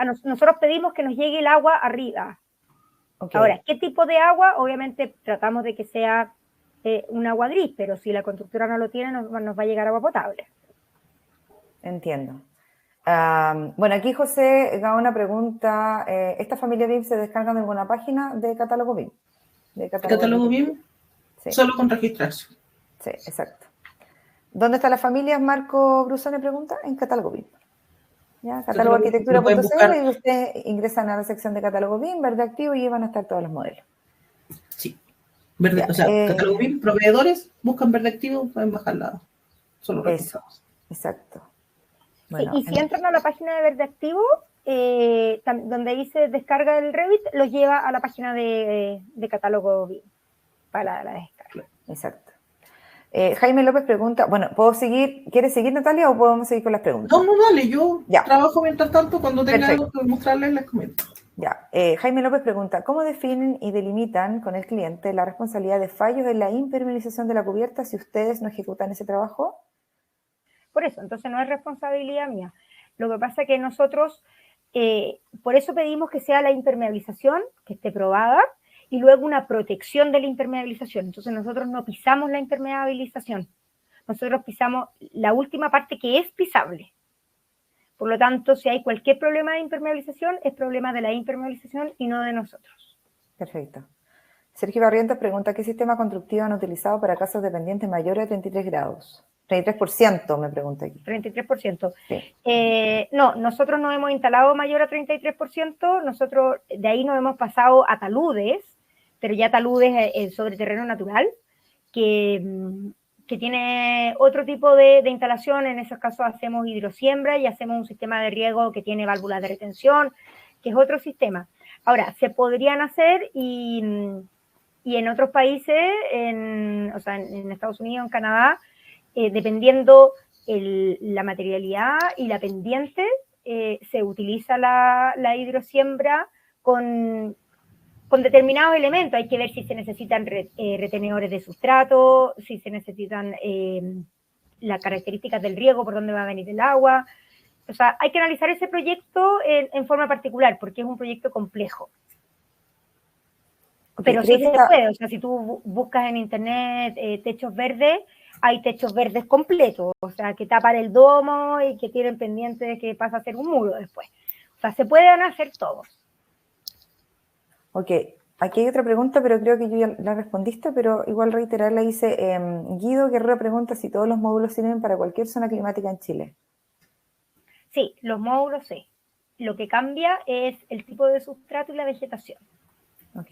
pedimos que nos llegue el agua arriba. Okay. Ahora, ¿qué tipo de agua? Obviamente tratamos de que sea un agua gris, pero si la constructora no lo tiene, nos va a llegar agua potable. Entiendo. Bueno, aquí José Gaona pregunta, ¿esta familia BIM se descarga de alguna página de catálogo BIM? ¿De catálogo BIM? Sí. Solo con registrarse. Sí, exacto. ¿Dónde está la familia? Marco Brusone pregunta, en catálogo BIM. ¿Ya? Catálogoarquitectura.cl y ustedes ingresan a la sección de catálogo BIM, verde activo y ahí van a estar todos los modelos. Sí. Verde, ya, o sea, catálogo BIM, proveedores, buscan verde activo, pueden bajarla. Solo registrados. Exacto. Bueno, sí, y si entran a la página de Verde Activo, donde dice descarga del Revit, los lleva a la página de catálogo BIM para la descarga. Exacto. Jaime López pregunta, bueno, ¿puedo seguir? ¿Quieres seguir, Natalia, o podemos seguir con las preguntas? No, dale, yo trabajo mientras tanto, cuando tenga algo que mostrarles, les comento. Ya, Jaime López pregunta, ¿cómo definen y delimitan con el cliente la responsabilidad de fallos en la impermeabilización de la cubierta si ustedes no ejecutan ese trabajo? Por eso, entonces no es responsabilidad mía. Lo que pasa es que nosotros, por eso pedimos que sea la impermeabilización, que esté probada, y luego una protección de la impermeabilización. Entonces nosotros no pisamos la impermeabilización. Nosotros pisamos la última parte que es pisable. Por lo tanto, si hay cualquier problema de impermeabilización, es problema de la impermeabilización y no de nosotros. Perfecto. Sergio Barrientos pregunta, ¿qué sistema constructivo han utilizado para casas dependientes mayores de 33 grados? 33% me pregunta aquí. 33%. Sí. No, nosotros no hemos instalado mayor a 33%, nosotros de ahí nos hemos pasado a taludes, pero ya taludes sobre terreno natural, que tiene otro tipo de instalación. En esos casos hacemos hidrosiembra y hacemos un sistema de riego que tiene válvulas de retención, que es otro sistema. Ahora, se podrían hacer y en otros países, o sea, en Estados Unidos, en Canadá, dependiendo la materialidad y la pendiente, se utiliza la hidrosiembra con determinados elementos. Hay que ver si se necesitan retenedores de sustrato, si se necesitan las características del riego, por dónde va a venir el agua. O sea, hay que analizar ese proyecto en forma particular, porque es un proyecto complejo. Pero sí se puede. O sea, si tú buscas en internet techos verdes, hay techos verdes completos, o sea, que tapan el domo y que tienen pendientes que pasa a ser un muro después. O sea, se pueden hacer todos. Ok, aquí hay otra pregunta, pero creo que yo ya la respondiste, pero igual reiterarla. Dice, Guido Guerrero pregunta si todos los módulos sirven para cualquier zona climática en Chile. Sí, los módulos sí. Lo que cambia es el tipo de sustrato y la vegetación. Ok.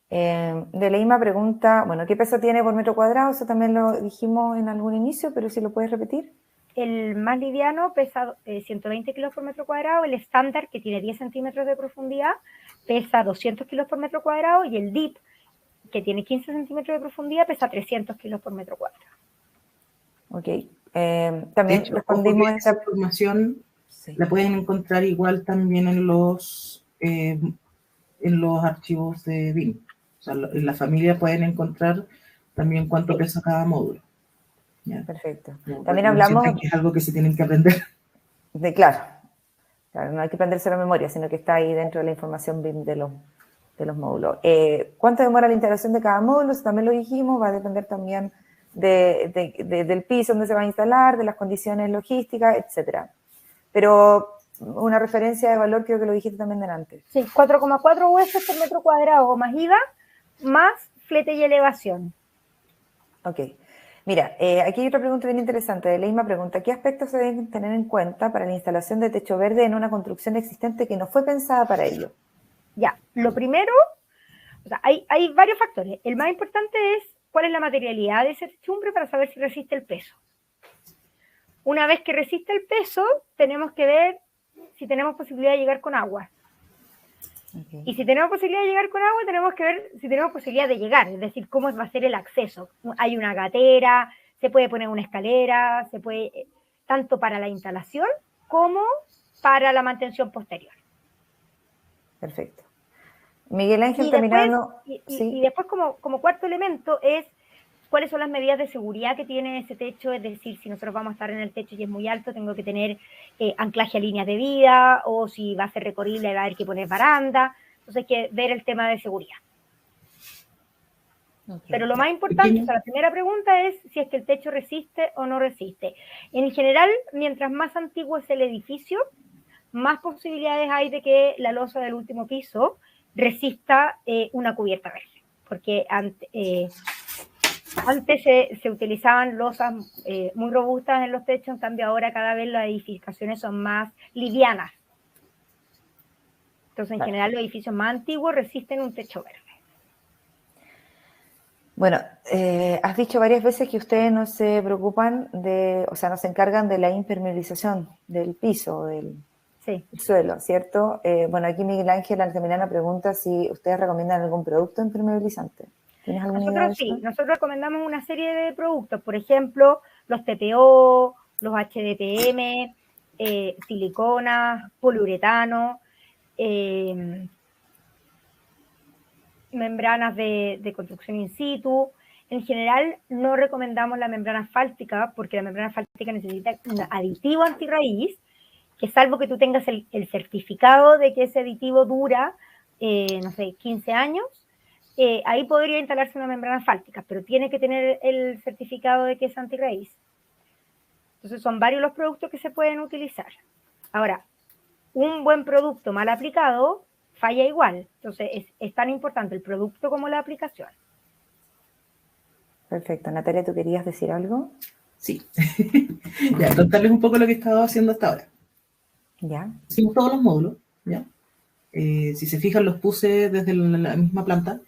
De Leima pregunta, bueno, ¿qué peso tiene por metro cuadrado? Eso también lo dijimos en algún inicio, pero si lo puedes repetir. El más liviano pesa 120 kilos por metro cuadrado, el estándar, que tiene 10 centímetros de profundidad, pesa 200 kilos por metro cuadrado, y el deep, que tiene 15 centímetros de profundidad, pesa 300 kilos por metro cuadrado. Ok. También hecho, respondimos esa información, sí, la pueden encontrar igual también en los archivos de BIM. O sea, en la familia pueden encontrar también cuánto pesa cada módulo. ¿Ya? Perfecto. No, también hablamos... que es algo que se tienen que aprender. Claro, no hay que aprenderse la memoria, sino que está ahí dentro de la información BIM de los módulos. ¿Cuánto demora la integración de cada módulo? Eso también lo dijimos, va a depender también del piso donde se va a instalar, de las condiciones logísticas, etcétera. Pero una referencia de valor creo que lo dijiste también delante. Sí, 4,4 UF por metro cuadrado más IVA, más flete y elevación. Ok. Mira, aquí hay otra pregunta bien interesante. De Leima pregunta, ¿qué aspectos se deben tener en cuenta para la instalación de techo verde en una construcción existente que no fue pensada para ello? Ya, lo primero, o sea, hay varios factores. El más importante es cuál es la materialidad de ese techumbre para saber si resiste el peso. Una vez que resiste el peso, tenemos que ver si tenemos posibilidad de llegar con agua. Okay. Y si tenemos posibilidad de llegar con agua, tenemos que ver si tenemos posibilidad de llegar, es decir, cómo va a ser el acceso. Hay una gatera, se puede poner una escalera, se puede, tanto para la instalación como para la mantención posterior. Perfecto. Miguel Ángel Y está después, mirando. y después como cuarto elemento es cuáles son las medidas de seguridad que tiene ese techo, es decir, si nosotros vamos a estar en el techo y es muy alto, tengo que tener anclaje a líneas de vida, o si va a ser recorrible va a haber que poner baranda, entonces hay que ver el tema de seguridad. Okay. Pero lo más importante, o sea, la primera pregunta es si es que el techo resiste o no resiste. En general, mientras más antiguo es el edificio, más posibilidades hay de que la losa del último piso resista una cubierta verde, porque antes se utilizaban losas muy robustas en los techos, en cambio ahora cada vez las edificaciones son más livianas. Entonces, en general, los edificios más antiguos resisten un techo verde. Bueno, has dicho varias veces que ustedes no se preocupan no se encargan de la impermeabilización del piso, del suelo, ¿cierto? Bueno, aquí Miguel Ángel Altamirano pregunta si ustedes recomiendan algún producto impermeabilizante. ¿Tienes alguna idea de eso? Sí, nosotros recomendamos una serie de productos, por ejemplo, los TPO, los HDPM, siliconas, poliuretano, membranas de construcción in situ. En general, no recomendamos la membrana asfáltica porque la membrana asfáltica necesita un aditivo antirraíz, que salvo que tú tengas el certificado de que ese aditivo dura, no sé, 15 años, ahí podría instalarse una membrana asfáltica, pero tiene que tener el certificado de que es antirraíz. Entonces, son varios los productos que se pueden utilizar. Ahora, un buen producto mal aplicado falla igual. Entonces, es tan importante el producto como la aplicación. Perfecto. Natalia, ¿tú querías decir algo? Sí. Ya, contarles un poco lo que he estado haciendo hasta ahora. Ya. Hicimos todos los módulos, ¿ya? Si se fijan, los puse desde la misma planta.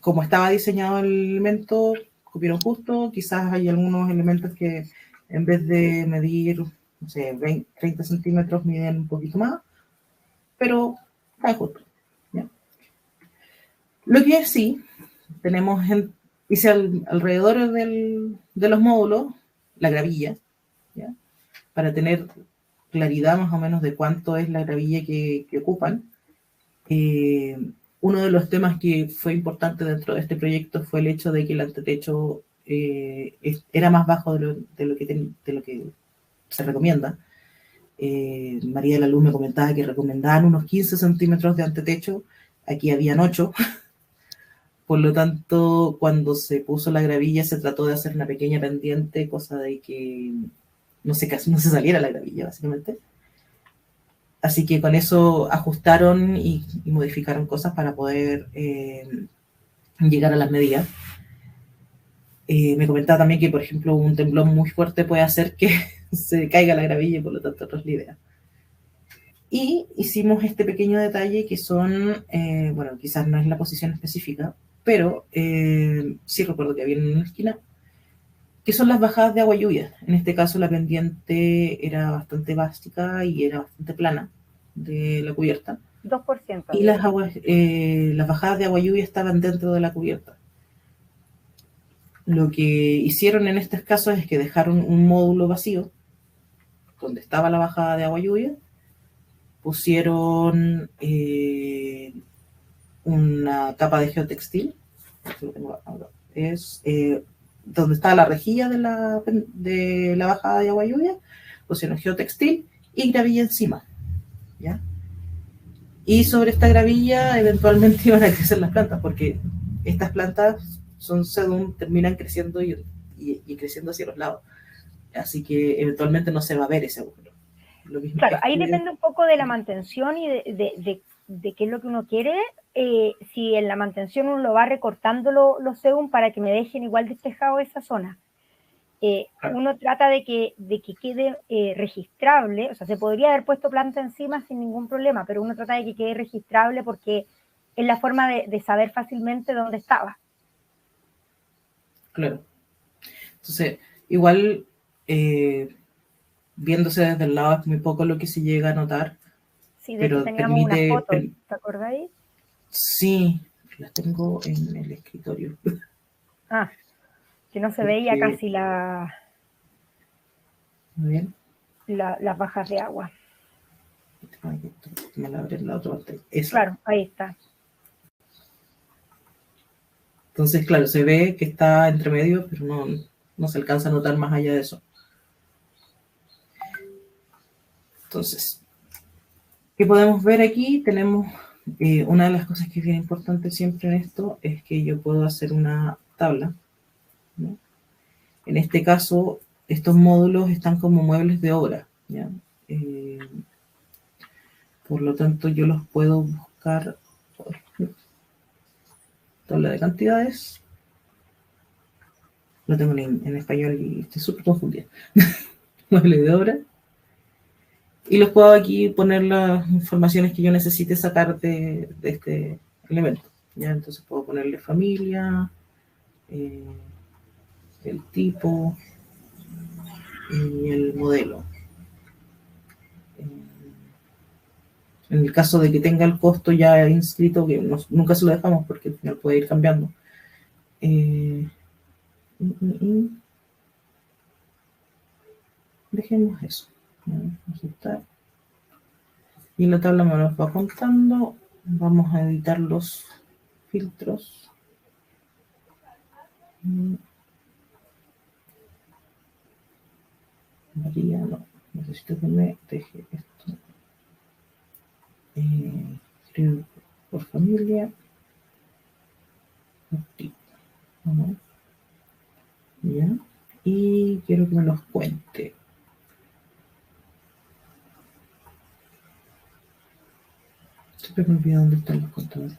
Como estaba diseñado el elemento, cupieron justo. Quizás hay algunos elementos que en vez de medir, no sé, 20, 30 centímetros, miden un poquito más, pero está justo, ¿ya? Lo que sí, tenemos, hice alrededor de los módulos, la gravilla, ¿ya? Para tener claridad más o menos de cuánto es la gravilla que ocupan. Uno de los temas que fue importante dentro de este proyecto fue el hecho de que el antetecho era más bajo de lo que se recomienda. María de la Luz me comentaba que recomendaban unos 15 centímetros de antetecho, aquí habían 8. Por lo tanto, cuando se puso la gravilla se trató de hacer una pequeña pendiente, cosa de que no se saliera la gravilla, básicamente. Así que con eso ajustaron y modificaron cosas para poder llegar a las medidas. Me comentaba también que, por ejemplo, un temblor muy fuerte puede hacer que se caiga la gravilla y por lo tanto no es la idea. Y hicimos este pequeño detalle que son, bueno, quizás no es la posición específica, pero sí recuerdo que había en una esquina, que son las bajadas de agua lluvia. En este caso la pendiente era bastante básica y era bastante plana de la cubierta. 2%. Y las bajadas de agua lluvia estaban dentro de la cubierta. Lo que hicieron en estos casos es que dejaron un módulo vacío donde estaba la bajada de agua lluvia, pusieron una capa de geotextil, es donde estaba la rejilla de la bajada de agua lluvia, pusieron geotextil y gravilla encima, ¿ya? Y sobre esta gravilla eventualmente iban a crecer las plantas, porque estas plantas son sedum, terminan creciendo y creciendo hacia los lados. Así que eventualmente no se va a ver ese agujero. Claro, ahí depende un poco de la mantención y de qué es lo que uno quiere. Si en la mantención uno lo va recortando los sedum para que me dejen igual despejado esa zona. Uno trata de que quede registrable, o sea, se podría haber puesto planta encima sin ningún problema, pero uno trata de que quede registrable porque es la forma de saber fácilmente dónde estaba. Claro. Entonces, igual, viéndose desde el lado es muy poco lo que se llega a notar. Sí, de hecho pero teníamos unas permite, fotos, ¿te acordáis? sí, las tengo en el escritorio. Ah, que no se veía Porque, casi muy bien, las bajas de agua. me la abrí en la otra pantalla. Esa. Claro, ahí está. Entonces, claro, se ve que está entre medio, pero no se alcanza a notar más allá de eso. Entonces, ¿qué podemos ver aquí? Tenemos una de las cosas que es bien importante siempre en esto es que yo puedo hacer una tabla, ¿no? En este caso, estos módulos están como muebles de obra, ¿ya? Por lo tanto, yo los puedo buscar por tabla de cantidades. Lo tengo en español y estoy súper confundida. Mueble de obra. Y los puedo aquí poner las informaciones que yo necesite sacar de este elemento. ¿Ya? Entonces puedo ponerle familia, eh, el tipo y el modelo. En el caso de que tenga el costo ya inscrito, que nunca se lo dejamos porque al final puede ir cambiando. Dejemos eso. Aceptar. Y la tabla me los va contando. Vamos a editar los filtros. María, no. Necesito que me deje esto. Escribir por familia. Por tipo. ¿No? ¿Ya? Y quiero que me los cuente. Siempre me olvido dónde están los contadores.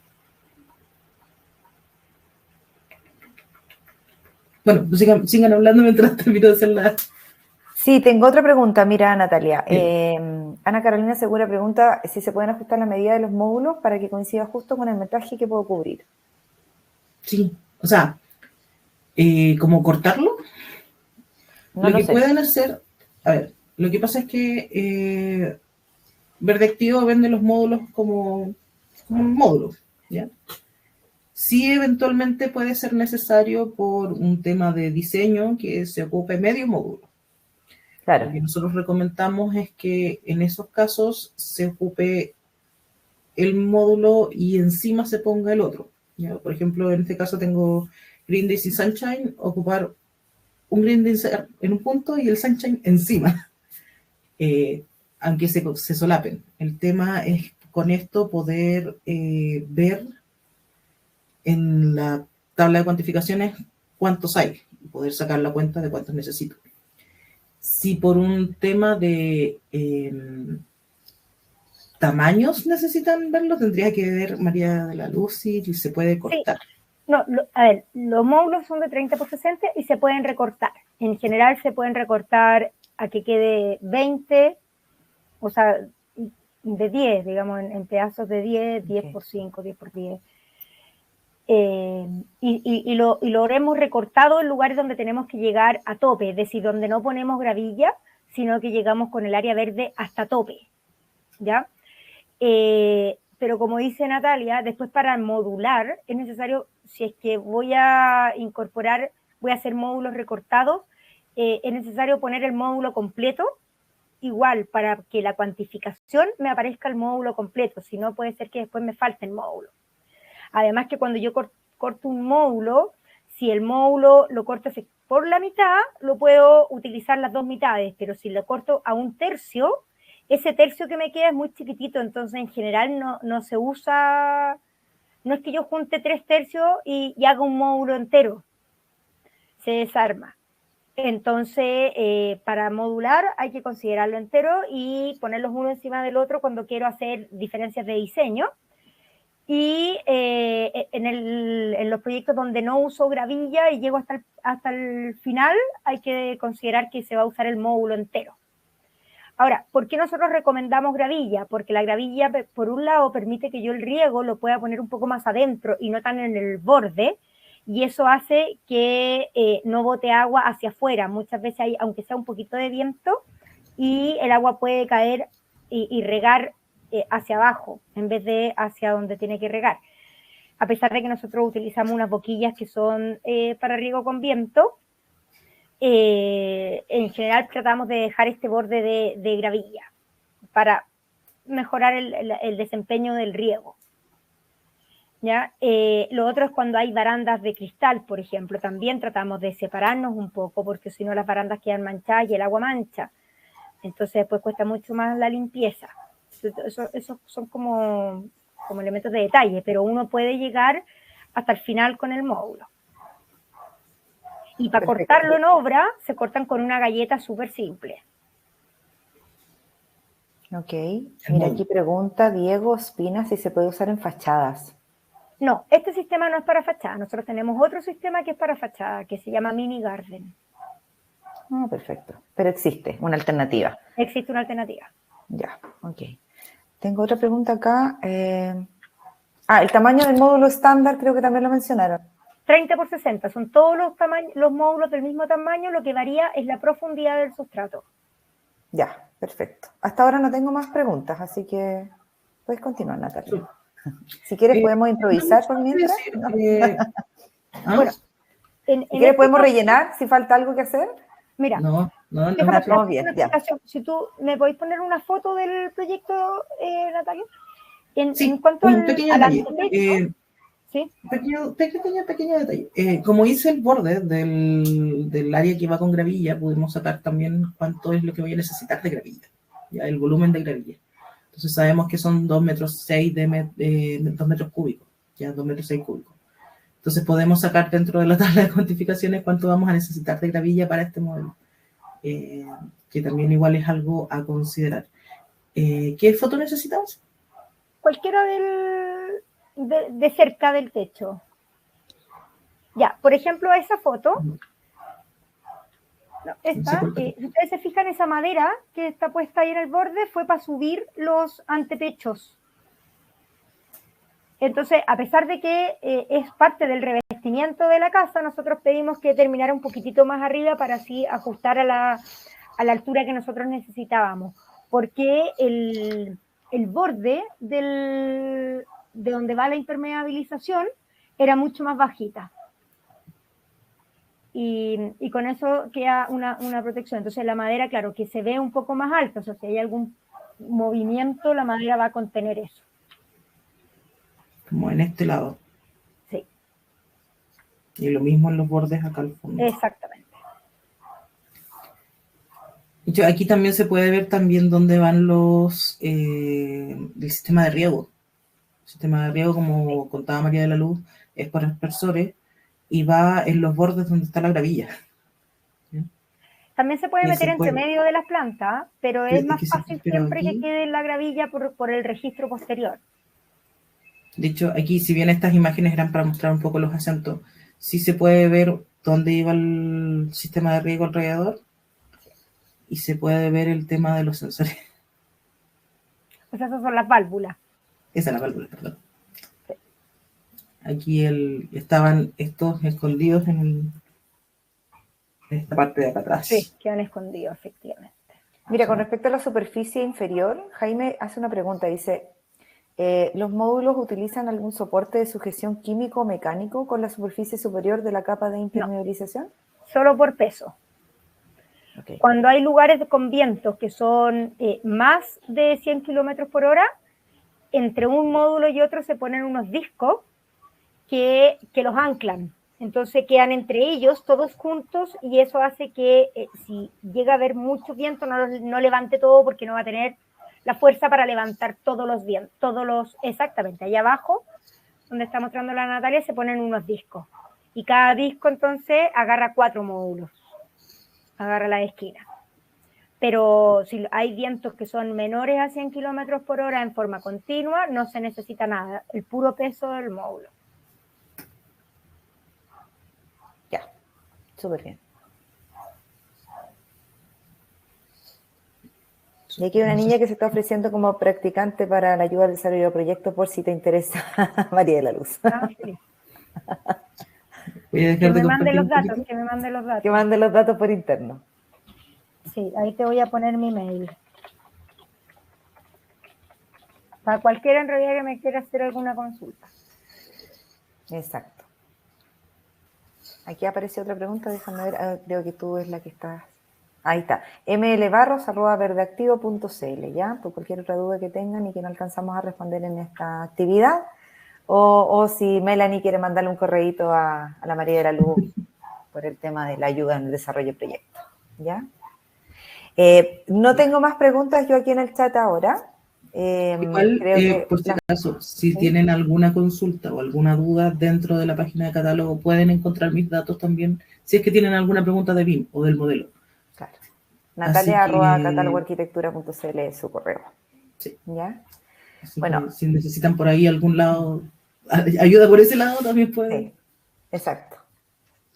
Bueno, pues sigan hablando mientras termino de hacer la... Sí, tengo otra pregunta. Mira, Natalia. Bien. Ana Carolina Segura pregunta si se pueden ajustar la medida de los módulos para que coincida justo con el metraje que puedo cubrir. Sí, o sea, ¿cómo cortarlo? No Lo lo que sé. pueden hacer, a ver, lo que pasa es que Verde Activo vende los módulos como módulos, ¿ya? Sí, eventualmente puede ser necesario por un tema de diseño que se ocupe medio módulo. Lo Claro. que nosotros recomendamos es que en esos casos se ocupe el módulo y encima se ponga el otro, ¿ya? Por ejemplo, en este caso tengo Green Days y Sunshine, ocupar un Green Days en un punto y el Sunshine encima. Aunque se solapen. El tema es con esto poder ver en la tabla de cuantificaciones cuántos hay y poder sacar la cuenta de cuántos necesito. Si por un tema de tamaños necesitan verlo, tendría que ver María de la Luz si se puede cortar. Sí. No, a ver, los módulos son de 30x60 y se pueden recortar. En general se pueden recortar a que quede 20, o sea, de 10, digamos, en pedazos de 10, 10 por 5, 10 por 10. Y lo habremos recortado en lugares donde tenemos que llegar a tope, es decir, donde no ponemos gravilla, sino que llegamos con el área verde hasta tope, ¿ya? Pero como dice Natalia, después para modular es necesario, si es que voy a incorporar, voy a hacer módulos recortados, es necesario poner el módulo completo, igual para que la cuantificación me aparezca el módulo completo, si no puede ser que después me falte el módulo. Además que cuando yo corto un módulo, si el módulo lo corto por la mitad, lo puedo utilizar las dos mitades, pero si lo corto a un tercio, ese tercio que me queda es muy chiquitito, entonces en general no se usa, no es que yo junte 3/3 y haga un módulo entero, se desarma. Entonces, para modular hay que considerarlo entero y ponerlos uno encima del otro cuando quiero hacer diferencias de diseño. Y en los proyectos donde no uso gravilla y llego hasta el final, hay que considerar que se va a usar el módulo entero. Ahora, ¿por qué nosotros recomendamos gravilla? Porque la gravilla, por un lado, permite que yo el riego lo pueda poner un poco más adentro y no tan en el borde, y eso hace que no bote agua hacia afuera. Muchas veces hay, aunque sea un poquito de viento, y el agua puede caer y regar hacia abajo en vez de hacia donde tiene que regar. A pesar de que nosotros utilizamos unas boquillas que son para riego con viento, en general tratamos de dejar este borde de gravilla para mejorar el desempeño del riego. ¿Ya? Lo otro es cuando hay barandas de cristal, por ejemplo, también tratamos de separarnos un poco, porque si no las barandas quedan manchadas y el agua mancha. Entonces después cuesta mucho más la limpieza. Eso son como elementos de detalle, pero uno puede llegar hasta el final con el módulo. Y para Perfecto. cortarlo en obra, se cortan con una galleta súper simple. Ok. Mira, aquí pregunta Diego Espina si se puede usar en fachadas. No, este sistema no es para fachada. Nosotros tenemos otro sistema que es para fachada, que se llama Mini Garden. Ah, perfecto. Pero existe una alternativa. Existe una alternativa. Ya, ok. Tengo otra pregunta acá. El tamaño del módulo estándar creo que también lo mencionaron. 30×60. Son todos los módulos del mismo tamaño. Lo que varía es la profundidad del sustrato. Ya, perfecto. Hasta ahora no tengo más preguntas, así que puedes continuar, Natalia. Si quieres podemos improvisar por mientras. Bueno, si quieres podemos rellenar si falta algo que hacer. Mira, no, estamos bien, ya. Si tú me podéis poner una foto del proyecto, Natalia. Sí, en cuanto un pequeño detalle. ¿sí? Pequeño detalle. Como hice el borde del área que va con gravilla, pudimos sacar también cuánto es lo que voy a necesitar de gravilla, ya el volumen de gravilla. Entonces sabemos que son 2,6 metros de 2 metros cúbicos, ya 2,6 metros cúbicos. Entonces podemos sacar dentro de la tabla de cuantificaciones cuánto vamos a necesitar de gravilla para este modelo, que también igual es algo a considerar. ¿Qué foto necesitamos? Cualquiera de cerca del techo. Ya, por ejemplo, esa foto. No, esta, si ustedes se fijan, esa madera que está puesta ahí en el borde fue para subir los antepechos. Entonces, a pesar de que es parte del revestimiento de la casa, nosotros pedimos que terminara un poquitito más arriba para así ajustar a la altura que nosotros necesitábamos. Porque el borde de donde va la impermeabilización era mucho más bajita. Y con eso queda una protección. Entonces la madera, claro, que se ve un poco más alta, o sea, si hay algún movimiento, la madera va a contener eso. Como en este lado. Sí. Y lo mismo en los bordes acá al fondo. Exactamente. Aquí también se puede ver también dónde van los del sistema de riego. El sistema de riego, como contaba María de la Luz, es por aspersores y va en los bordes donde está la gravilla. ¿Sí? También se puede meter entre medio de las plantas, pero es más fácil siempre aquí, que quede la gravilla por el registro posterior. De hecho, aquí, si bien estas imágenes eran para mostrar un poco los acentos, sí se puede ver dónde iba el sistema de riego alrededor y se puede ver el tema de los sensores. Pues esas son las válvulas. Esa es la válvula, perdón. Sí. Aquí estaban estos escondidos en esta parte de acá atrás. Sí, quedan escondidos, efectivamente. Mira, con respecto a la superficie inferior, Jaime hace una pregunta, dice, ¿los módulos utilizan algún soporte de sujeción químico o mecánico con la superficie superior de la capa de impermeabilización? No, solo por peso. Okay. Cuando hay lugares con vientos que son más de 100 kilómetros por hora, entre un módulo y otro se ponen unos discos que los anclan. Entonces quedan entre ellos todos juntos y eso hace que si llega a haber mucho viento no levante todo porque no va a tener la fuerza para levantar todos los vientos, exactamente, allá abajo, donde está mostrando la Natalia, se ponen unos discos. Y cada disco entonces agarra 4 módulos, agarra la esquina. Pero si hay vientos que son menores a 100 kilómetros por hora en forma continua, no se necesita nada, el puro peso del módulo. Ya, súper bien. Y aquí hay una niña que se está ofreciendo como practicante para la ayuda al desarrollo del proyecto por si te interesa, María de la Luz. Ah, sí. Que me mande los datos, que me mande los datos. Que mande los datos por interno. Sí, ahí te voy a poner mi mail. Para cualquiera en realidad que me quiera hacer alguna consulta. Exacto. Aquí apareció otra pregunta, déjame ver, creo que tú es la que estás. Ahí está, mlbarros@verdeactivo.cl, ¿ya? Por cualquier otra duda que tengan y que no alcanzamos a responder en esta actividad, o si Melanie quiere mandarle un correíto a la María de la Luz por el tema de la ayuda en el desarrollo del proyecto, ¿ya? No tengo más preguntas yo aquí en el chat ahora. Igual, Creo que por si acaso, si ¿sí? tienen alguna consulta o alguna duda dentro de la página de catálogo, pueden encontrar mis datos también, si es que tienen alguna pregunta de BIM o del modelo. Claro. Así que, Natalia@catalogoarquitectura.cl es su correo. sí. ¿Ya? Así Bueno, que si necesitan por ahí algún lado, ayuda por ese lado, también pueden. sí, exacto.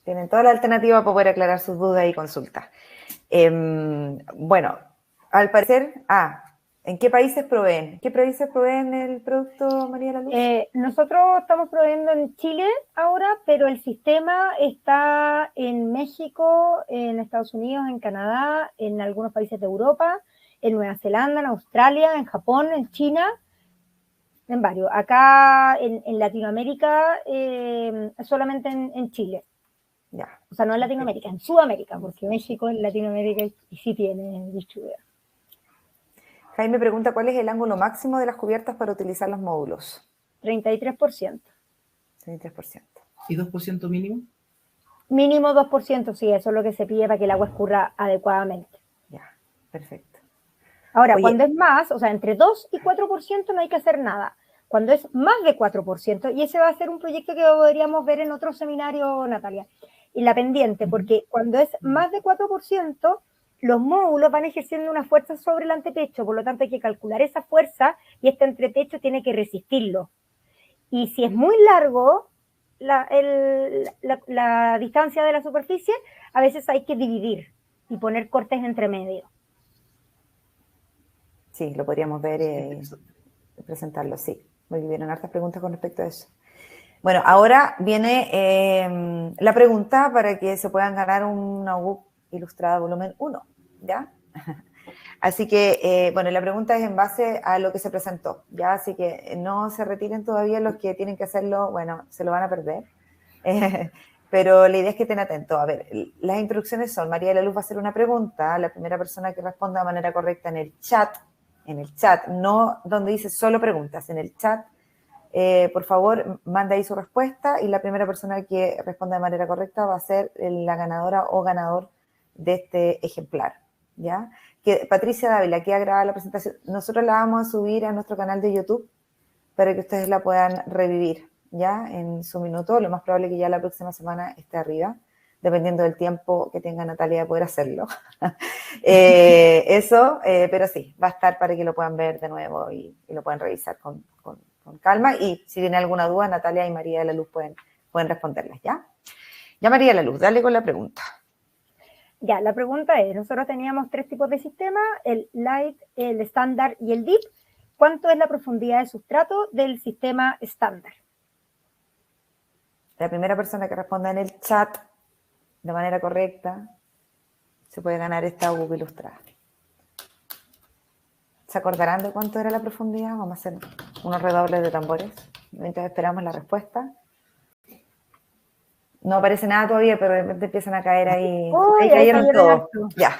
Tienen toda la alternativa para poder aclarar sus dudas y consultas. Bueno, al parecer, ¿en qué países proveen? ¿Qué países proveen el producto, María de la Luz? Nosotros estamos proveyendo en Chile ahora, pero el sistema está en México, en Estados Unidos, en Canadá, en algunos países de Europa, en Nueva Zelanda, en Australia, en Japón, en China, en varios. Acá en Latinoamérica, solamente en Chile. Ya. O sea, no en Latinoamérica, en Sudamérica, porque México en Latinoamérica sí tiene distribuidor. Jaime pregunta, ¿cuál es el ángulo máximo de las cubiertas para utilizar los módulos? 33%. 33%. ¿Y 2% mínimo? Mínimo 2%, sí, eso es lo que se pide para que el agua escurra adecuadamente. Ya, perfecto. Ahora, Oye, cuando es más, o sea, entre 2 y 4% no hay que hacer nada. Cuando es más de 4%, y ese va a ser un proyecto que podríamos ver en otro seminario, Natalia, y la pendiente, porque cuando es más de 4%, los módulos van ejerciendo una fuerza sobre el antepecho, por lo tanto hay que calcular esa fuerza y este antepecho tiene que resistirlo. Y si es muy largo la distancia de la superficie, a veces hay que dividir y poner cortes entre medio. sí, lo podríamos ver y presentarlo, sí. Me vieron hartas preguntas con respecto a eso. Bueno, ahora viene la pregunta para que se puedan ganar una UBUC ilustrada volumen 1, ¿ya? Así que, bueno, la pregunta es en base a lo que se presentó, ¿ya? Así que no se retiren todavía los que tienen que hacerlo, bueno, se lo van a perder. Pero la idea es que estén atentos. A ver, las instrucciones son, María de la Luz va a hacer una pregunta, la primera persona que responda de manera correcta en el chat, no donde dice solo preguntas, en el chat, por favor, manda ahí su respuesta y la primera persona que responda de manera correcta va a ser la ganadora o ganador de este ejemplar, ¿ya? Que Patricia Dávila, que ha grabado la presentación, nosotros la vamos a subir a nuestro canal de YouTube para que ustedes la puedan revivir, ¿ya? En su minuto, lo más probable es que ya la próxima semana esté arriba, dependiendo del tiempo que tenga Natalia de poder hacerlo. Pero sí, va a estar para que lo puedan ver de nuevo y lo puedan revisar con calma. Y si tienen alguna duda, Natalia y María de la Luz pueden responderlas, ¿ya? Ya, María de la Luz, dale con la pregunta. Ya, la pregunta es, nosotros teníamos 3 tipos de sistema, el Light, el estándar y el Deep. ¿Cuánto es la profundidad de sustrato del sistema estándar? La primera persona que responda en el chat de manera correcta se puede ganar esta UBUC ilustrada. ¿Se acordarán de cuánto era la profundidad? Vamos a hacer unos redobles de tambores mientras esperamos la respuesta. No aparece nada todavía, pero de repente empiezan a caer ahí. Uy, ahí cayeron todos. todos. Ya.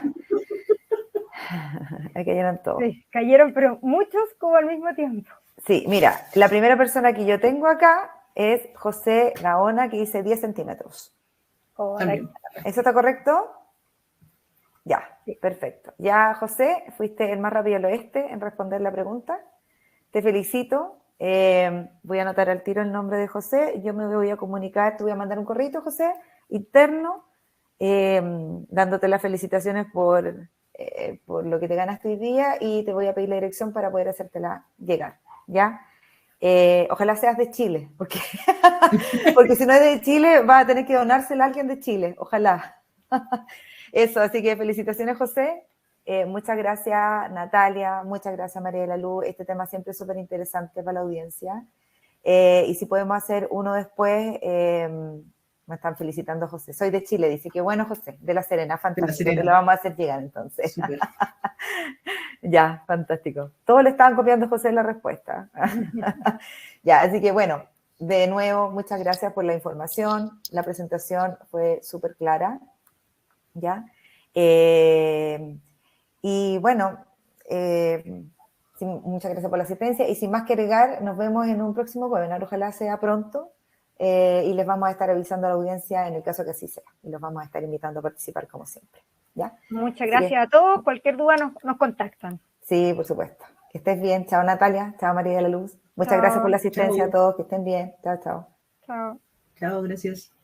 Ahí cayeron todos. Sí, cayeron, pero muchos como al mismo tiempo. Sí, mira, la primera persona que yo tengo acá es José Gaona, que dice 10 centímetros. ¿Eso está correcto? Ya, sí. Perfecto. Ya, José, fuiste el más rápido del oeste en responder la pregunta. Te felicito. Voy a anotar al tiro el nombre de José. Yo me voy a comunicar, te voy a mandar un correo, José, interno, dándote las felicitaciones por lo que te ganaste hoy día y te voy a pedir la dirección para poder hacértela llegar, ¿ya? Ojalá seas de Chile, porque si no es de Chile, va a tener que donársela a alguien de Chile, ojalá. Eso, así que felicitaciones, José. Muchas gracias, Natalia, muchas gracias, María de la Luz. Este tema siempre es súper interesante para la audiencia. Y si podemos hacer uno después, me están felicitando, José. Soy de Chile, dice que bueno, José, de La Serena, fantástico, te lo vamos a hacer llegar entonces. Ya, fantástico. Todos le estaban copiando a José la respuesta. Ya, así que bueno, de nuevo, muchas gracias por la información. La presentación fue súper clara. ¿Ya? Y bueno, muchas gracias por la asistencia. Y sin más que agregar, nos vemos en un próximo webinar. Ojalá sea pronto. Y les vamos a estar avisando a la audiencia en el caso que así sea. Y los vamos a estar invitando a participar como siempre. ¿Ya? Muchas gracias a todos. Cualquier duda nos contactan. Sí, por supuesto. Que estés bien. Chao, Natalia. Chao, María de la Luz. Muchas Chao. gracias por la asistencia Chao. a todos. Que estén bien. Chao, chao. Chao. Chao, gracias.